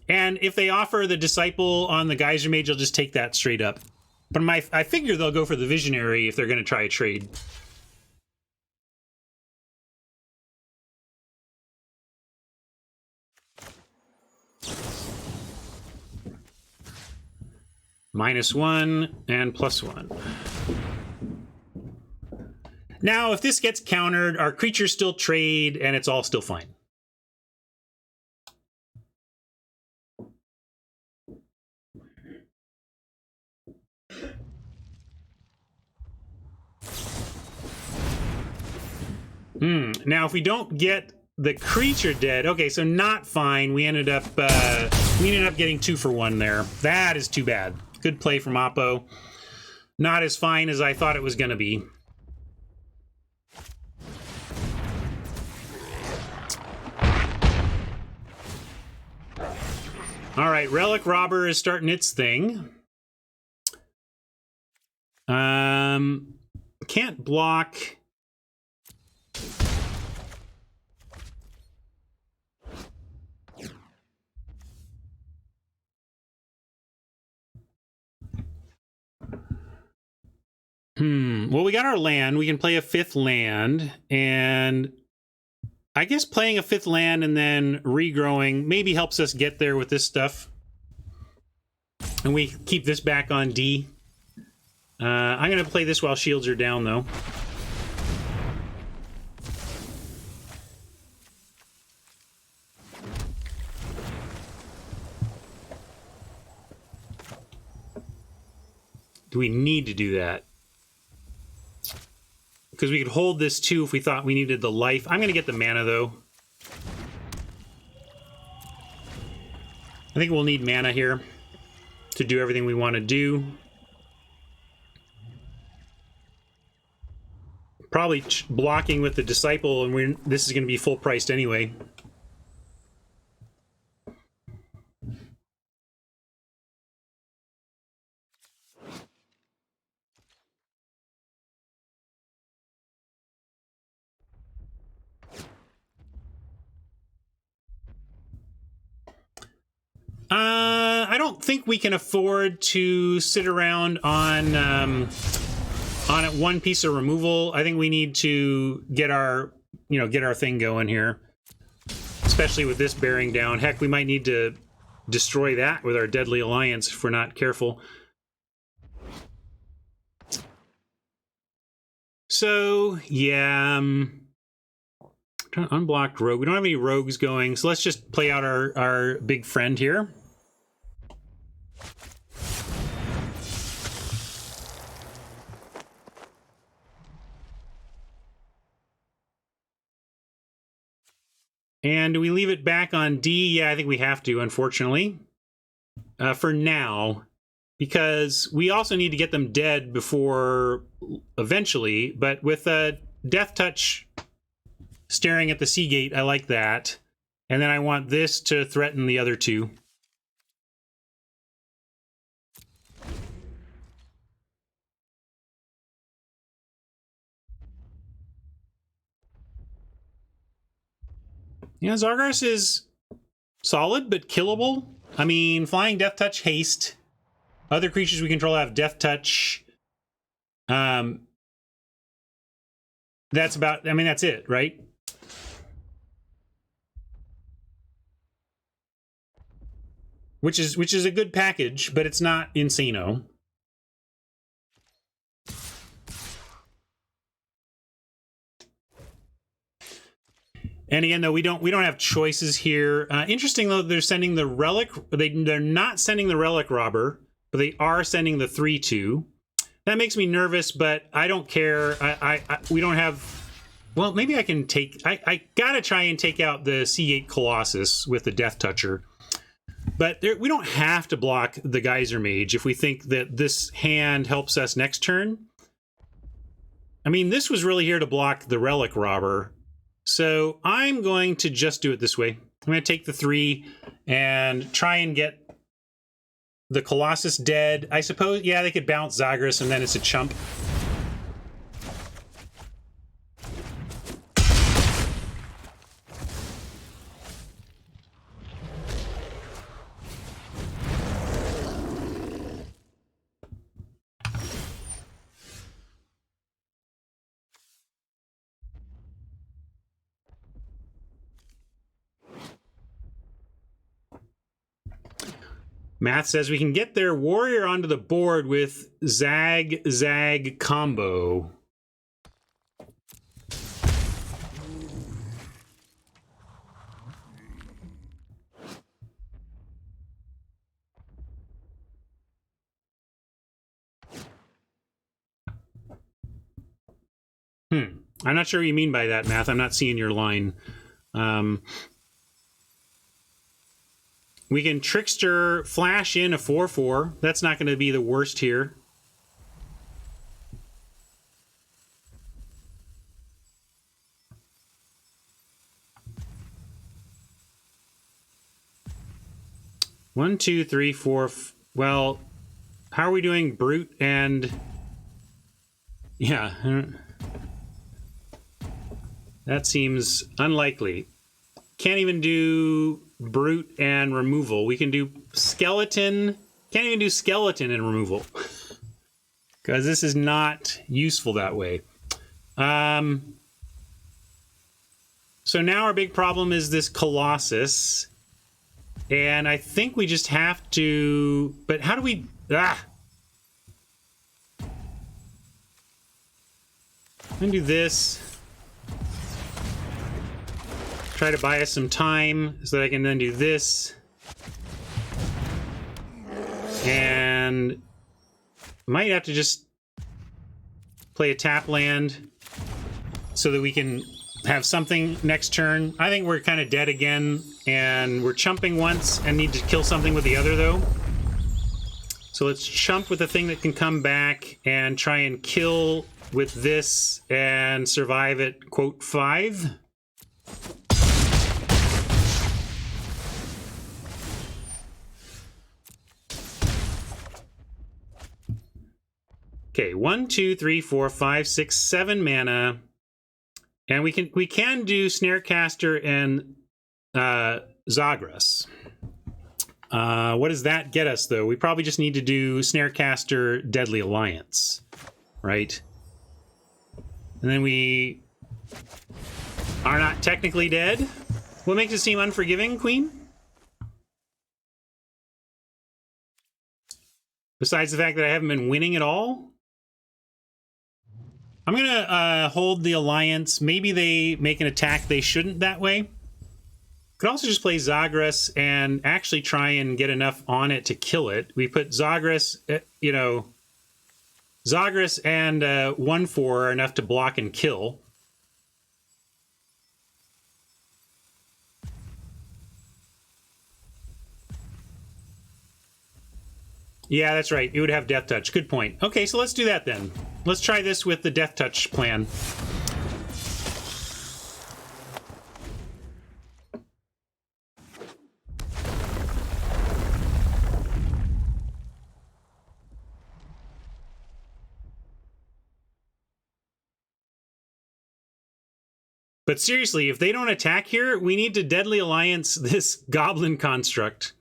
Speaker 1: And if they offer the Disciple on the Geyser Mage, I'll just take that straight up. But I figure they'll go for the Visionary if they're going to try a trade. -1 and +1. Now, if this gets countered, our creatures still trade, and it's all still fine. Now, if we don't get the creature dead, okay, so not fine. We ended up getting 2 for 1 there. That is too bad. Good play from Oppo. Not as fine as I thought it was going to be. All right, Relic Robber is starting its thing. Can't block. Well, we got our land. We can play a 5th land, and I guess playing a 5th land and then regrowing maybe helps us get there with this stuff. And we keep this back on D. I'm going to play this while shields are down, though. Do we need to do that? Because we could hold this too if we thought we needed the life. I'm going to get the mana, though. I think we'll need mana here to do everything we want to do. probably blocking with the Disciple, and this is going to be full priced anyway. I don't think we can afford to sit around on it one piece of removal. I think we need to get our thing going here, especially with this bearing down. Heck, we might need to destroy that with our Deadly Alliance if we're not careful. So yeah, unblocked rogue. We don't have any rogues going, so let's just play out our big friend here. And do we leave it back on D? Yeah, I think we have to, unfortunately. For now. Because we also need to get them dead before eventually. But with Death Touch staring at the Seagate, I like that. And then I want this to threaten the other two. Yeah, Zargras is solid, but killable. I mean, Flying Death Touch, Haste. Other creatures we control have Death Touch. That's about, I mean, that's it, right? Which is a good package, but it's not insano. And again, though, we don't have choices here. Interesting though, they're sending the relic. They're not sending the relic robber, but they are sending the 3/2. That makes me nervous, but I don't care. We don't have. Well, maybe I can take. I gotta try and take out the Seagate Colossus with the Death Toucher. But we don't have to block the Geyser Mage if we think that this hand helps us next turn. I mean, this was really here to block the Relic Robber. So I'm going to just do it this way. I'm going to take the 3 and try and get the Colossus dead. I suppose, yeah, they could bounce Zagras and then it's a chump. Math says we can get their warrior onto the board with Zag combo. I'm not sure what you mean by that, Math. I'm not seeing your line. We can Trickster flash in a 4/4. That's not going to be the worst here. One, two, three, four. Well, how are we doing Brute and... Yeah. That seems unlikely. Can't even do Brute and removal. We can do Skeleton. Can't even do Skeleton and removal. Because this is not useful that way. So now our big problem is this Colossus. And I think we just have to... But how do we... I'm going to do this. Try to buy us some time so that I can then do this. And might have to just play a tap land so that we can have something next turn. I think we're kind of dead again, and we're chumping once and need to kill something with the other, though. So let's chump with the thing that can come back and try and kill with this and survive at quote 5. Okay, 1, 2, 3, 4, 5, 6, 7 mana. And we can do Snarecaster and Zagras. What does that get us, though? We probably just need to do Snarecaster, Deadly Alliance, right? And then we are not technically dead. What makes it seem unforgiving, Queen? Besides the fact that I haven't been winning at all? I'm gonna hold the Alliance. Maybe they make an attack they shouldn't that way. Could also just play Zagras and actually try and get enough on it to kill it. We put Zagras, you know, Zagras and 1/4 are enough to block and kill. Yeah, that's right. It would have Death Touch. Good point. Okay, so let's do that then. Let's try this with the Death Touch plan. But seriously, if they don't attack here, we need to Deadly Alliance this Goblin construct.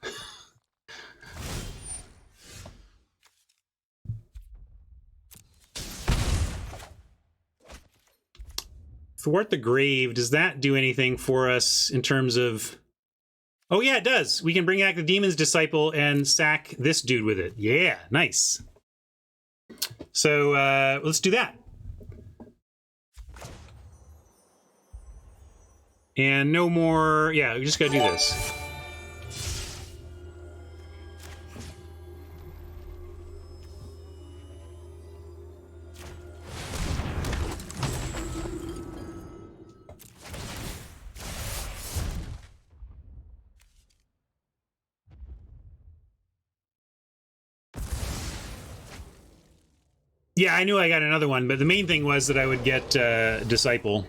Speaker 1: Thwart the Grave, does that do anything for us in terms of... Oh yeah, it does. We can bring back the Demon's Disciple and sack this dude with it. Yeah, nice. So let's do that. And no more... Yeah, we just gotta do this. Yeah, I knew I got another one, but the main thing was that I would get Disciple.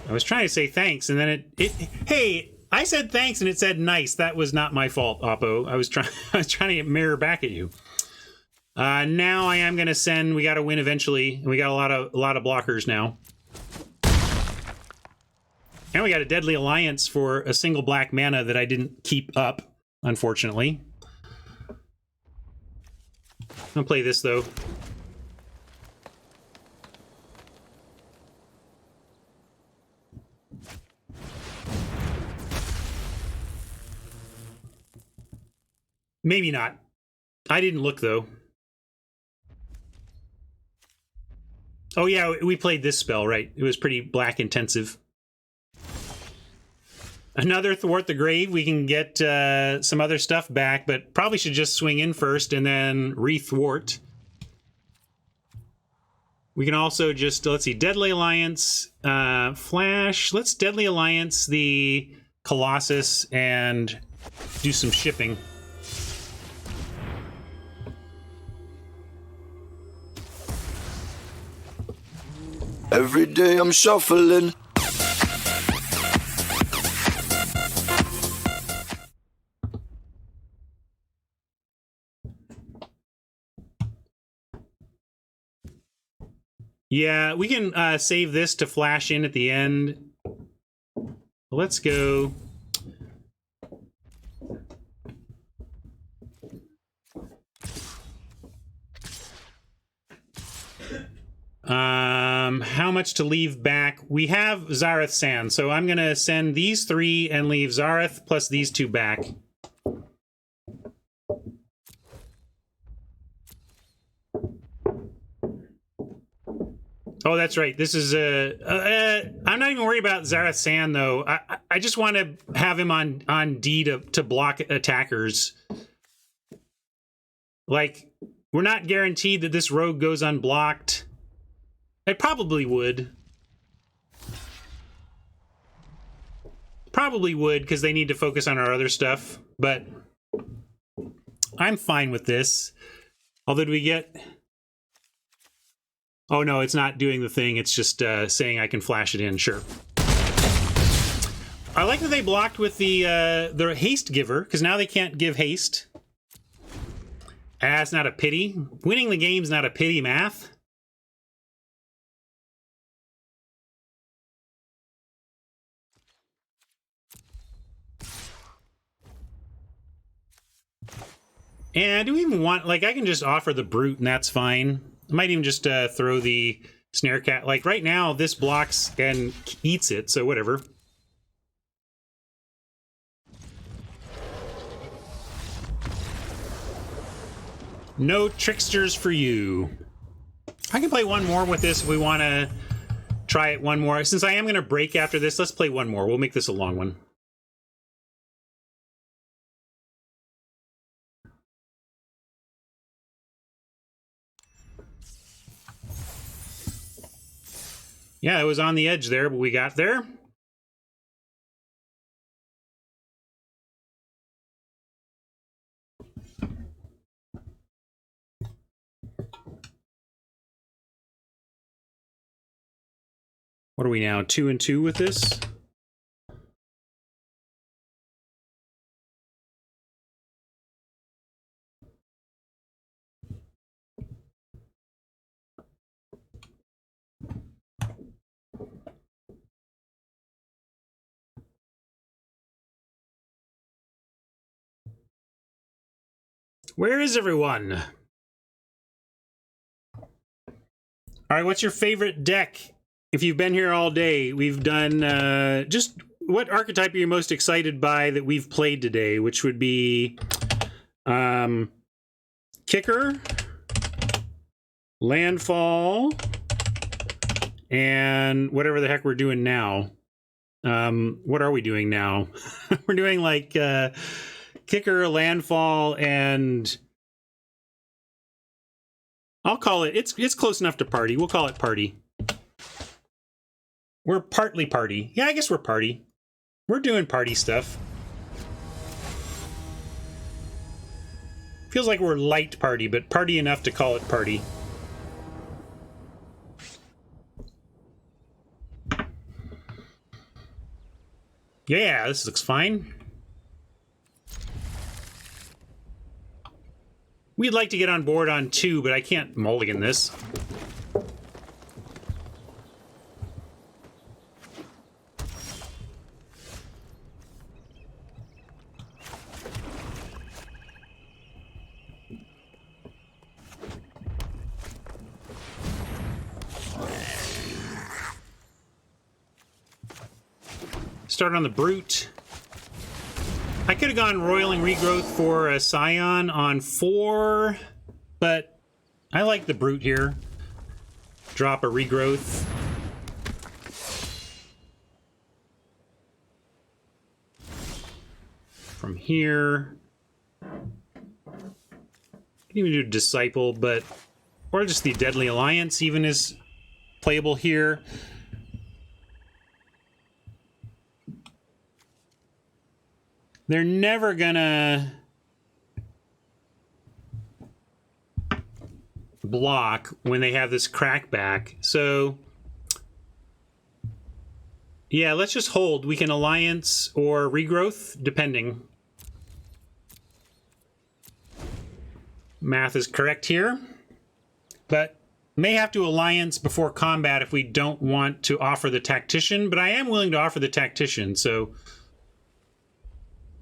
Speaker 1: I was trying to say thanks, and then it hey, I said thanks, and it said nice. That was not my fault, Oppo. I was trying to get mirror back at you. Now I am gonna send. We got to win eventually, and we got a lot of blockers now, and we got a Deadly Alliance for a single black mana that I didn't keep up, unfortunately. I'm gonna play this though. Maybe not. I didn't look, though. Oh, yeah, we played this spell, right. It was pretty black intensive. Another Thwart the Grave. We can get some other stuff back, but probably should just swing in first and then re-thwart. We can also just, let's see, Deadly Alliance, Flash. Let's Deadly Alliance the Colossus and do some shipping.
Speaker 4: Every day I'm shuffling.
Speaker 1: Yeah, we can save this to flash in at the end. Let's go. How much to leave back? We have Zareth Sand, so I'm gonna send these 3 and leave Zareth plus these 2 back. Oh, that's right. This is I'm not even worried about Zareth Sand though. I just want to have him on D to block attackers. Like, we're not guaranteed that this rogue goes unblocked. It probably would. Probably would, because they need to focus on our other stuff, but I'm fine with this. Although, do we get... Oh, no, it's not doing the thing. It's just saying I can flash it in. Sure. I like that they blocked with the haste giver, because now they can't give haste. It's not a pity. Winning the game's not a pity, math. And do we even want... Like, I can just offer the brute, and that's fine. I might even just throw the snare cat. Like, right now, this blocks and eats it, so whatever. No tricksters for you. I can play one more with this if we want to try it one more. Since I am going to break after this, let's play one more. We'll make this a long one. Yeah, it was on the edge there, but we got there. What are we now? 2-2 with this? Where is everyone? All right, what's your favorite deck? If you've been here all day, we've done just what archetype are you most excited by that we've played today, which would be Kicker, Landfall, and whatever the heck we're doing now. What are we doing now? We're doing like Kicker, Landfall, and I'll call it, it's close enough to Party. We'll call it Party. We're partly Party. Yeah, I guess we're Party. We're doing Party stuff. Feels like we're light Party, but Party enough to call it Party. Yeah, this looks fine. We'd like to get on board on 2, but I can't mulligan this. Start on the Brute. I could have gone Roiling Regrowth for a Scion on 4, but I like the Brute here. Drop a Regrowth. From here. Can even do Disciple, but... Or just the Deadly Alliance even is playable here. They're never gonna block when they have this crackback. So, yeah, let's just hold. We can Alliance or Regrowth, depending. Math is correct here. But may have to Alliance before combat if we don't want to offer the Tactician. But I am willing to offer the Tactician, so...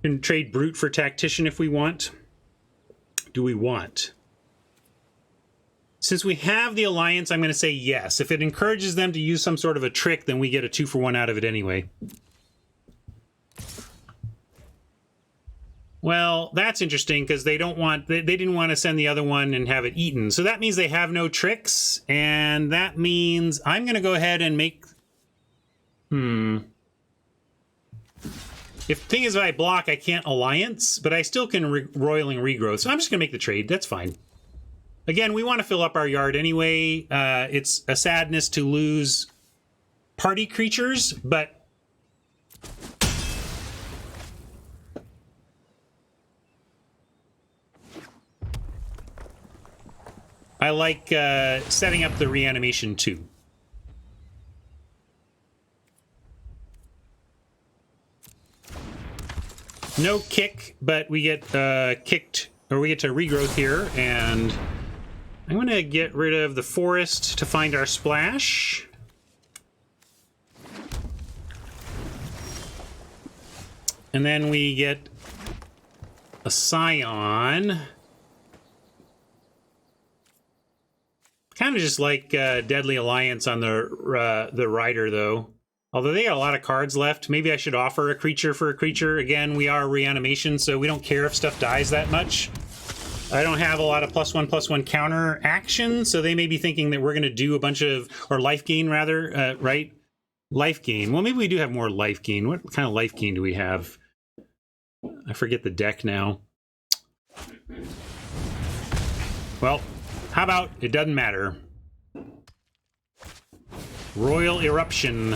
Speaker 1: can trade Brute for Tactician if we want. Do we want? Since we have the Alliance, I'm going to say yes. If it encourages them to use some sort of a trick, then we get a 2-for-1 out of it anyway. Well, that's interesting because they don't want... They didn't want to send the other one and have it eaten. So that means they have no tricks, and that means I'm going to go ahead and make... If the thing is, if I block, I can't Alliance, but I still can Roiling Regrowth. So I'm just going to make the trade. That's fine. Again, we want to fill up our yard anyway. It's a sadness to lose party creatures, but... I like setting up the reanimation too. No kick, but we get kicked, or we get to regrowth here, and I'm going to get rid of the forest to find our splash. And then we get a scion. Kind of just like Deadly Alliance on the rider, though. Although they got a lot of cards left. Maybe I should offer a creature for a creature. Again, we are reanimation, so we don't care if stuff dies that much. I don't have a lot of +1/+1 counter action, so they may be thinking that we're going to do a bunch of, or life gain rather, right? Life gain. Well, maybe we do have more life gain. What kind of life gain do we have? I forget the deck now. Well, how about it doesn't matter. Royal Eruption.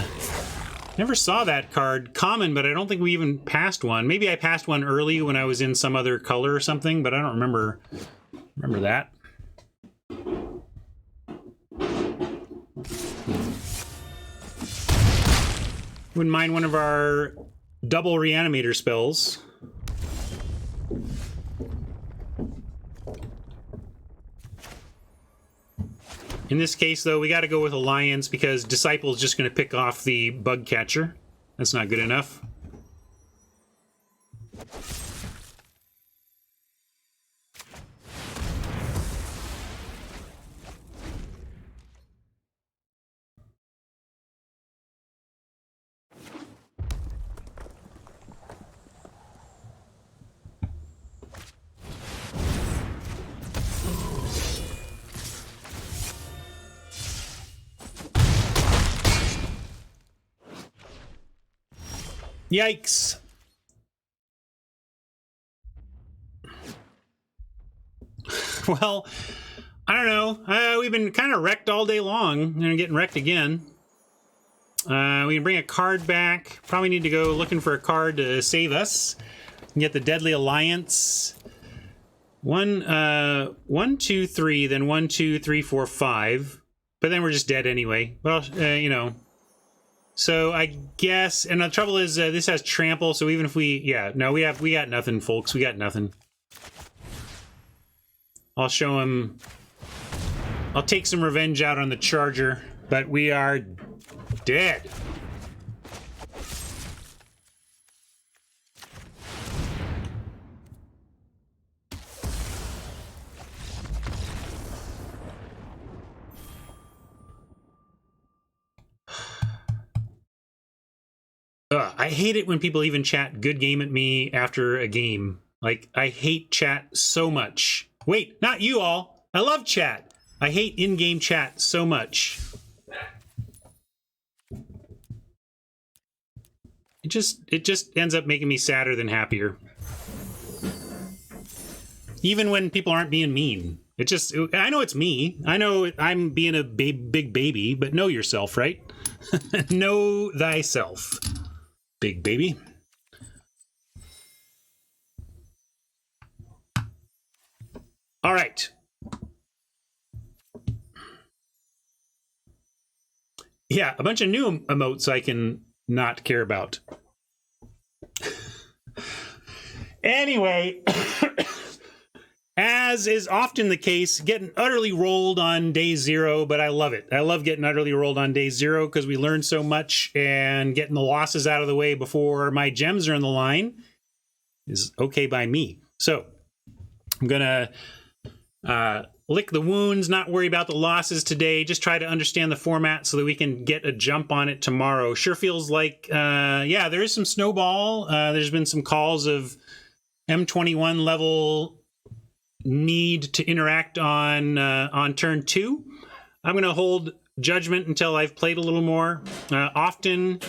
Speaker 1: Never saw that card. Common, but I don't think we even passed one. Maybe I passed one early when I was in some other color or something, but I don't remember that. Wouldn't mind one of our double reanimator spells. In this case, though, we got to go with Alliance because Disciple is just going to pick off the Bug Catcher. That's not good enough. Yikes. Well, I don't know. We've been kind of wrecked all day long and getting wrecked again. We can bring a card back. Probably need to go looking for a card to save us. And get the Deadly Alliance. 1, 2, 3, then 1, 2, 3, 4, 5. But then we're just dead anyway. Well, you know. So I guess, and the trouble is this has trample, so even if we, yeah, no, we got nothing, folks. We got nothing. I'll show him. I'll take some revenge out on the Charger, but we are dead. I hate it when people even chat good game at me after a game. Like, I hate chat so much. Wait, not you all. I love chat. I hate in-game chat so much. It just ends up making me sadder than happier. Even when people aren't being mean. I know it's me. I know I'm being a big baby, but know yourself, right? Know thyself. Big baby. All right. Yeah, a bunch of new emotes I can not care about. Anyway, as is often the case, getting utterly rolled on day 0, but I love it. I love getting utterly rolled on day 0 because we learn so much, and getting the losses out of the way before my gems are in the line is okay by me. So I'm gonna lick the wounds, not worry about the losses today, just try to understand the format so that we can get a jump on it tomorrow. Sure feels like, yeah, there is some snowball. There's been some calls of M21 level need to interact on turn 2. I'm going to hold judgment until I've played a little more. Often,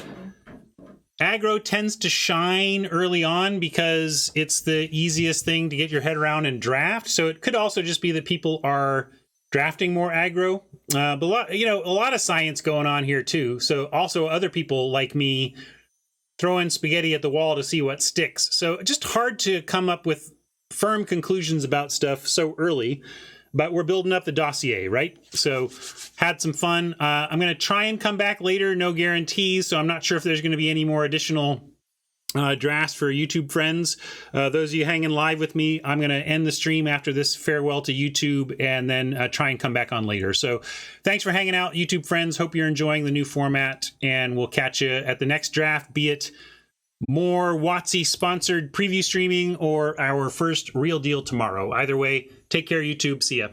Speaker 1: aggro tends to shine early on because it's the easiest thing to get your head around and draft. So it could also just be that people are drafting more aggro. But a lot of science going on here too. So also other people like me throwing spaghetti at the wall to see what sticks. So just hard to come up with firm conclusions about stuff so early. but we're building up the dossier, right? So had some fun. I'm going to try and come back later. No guarantees. So I'm not sure if there's going to be any more additional drafts for YouTube friends. Those of you hanging live with me, I'm going to end the stream after this farewell to YouTube and then try and come back on later. So thanks for hanging out, YouTube friends. Hope you're enjoying the new format, and we'll catch you at the next draft, be it more WotC sponsored preview streaming or our first real deal tomorrow. Either way, take care, YouTube. See ya.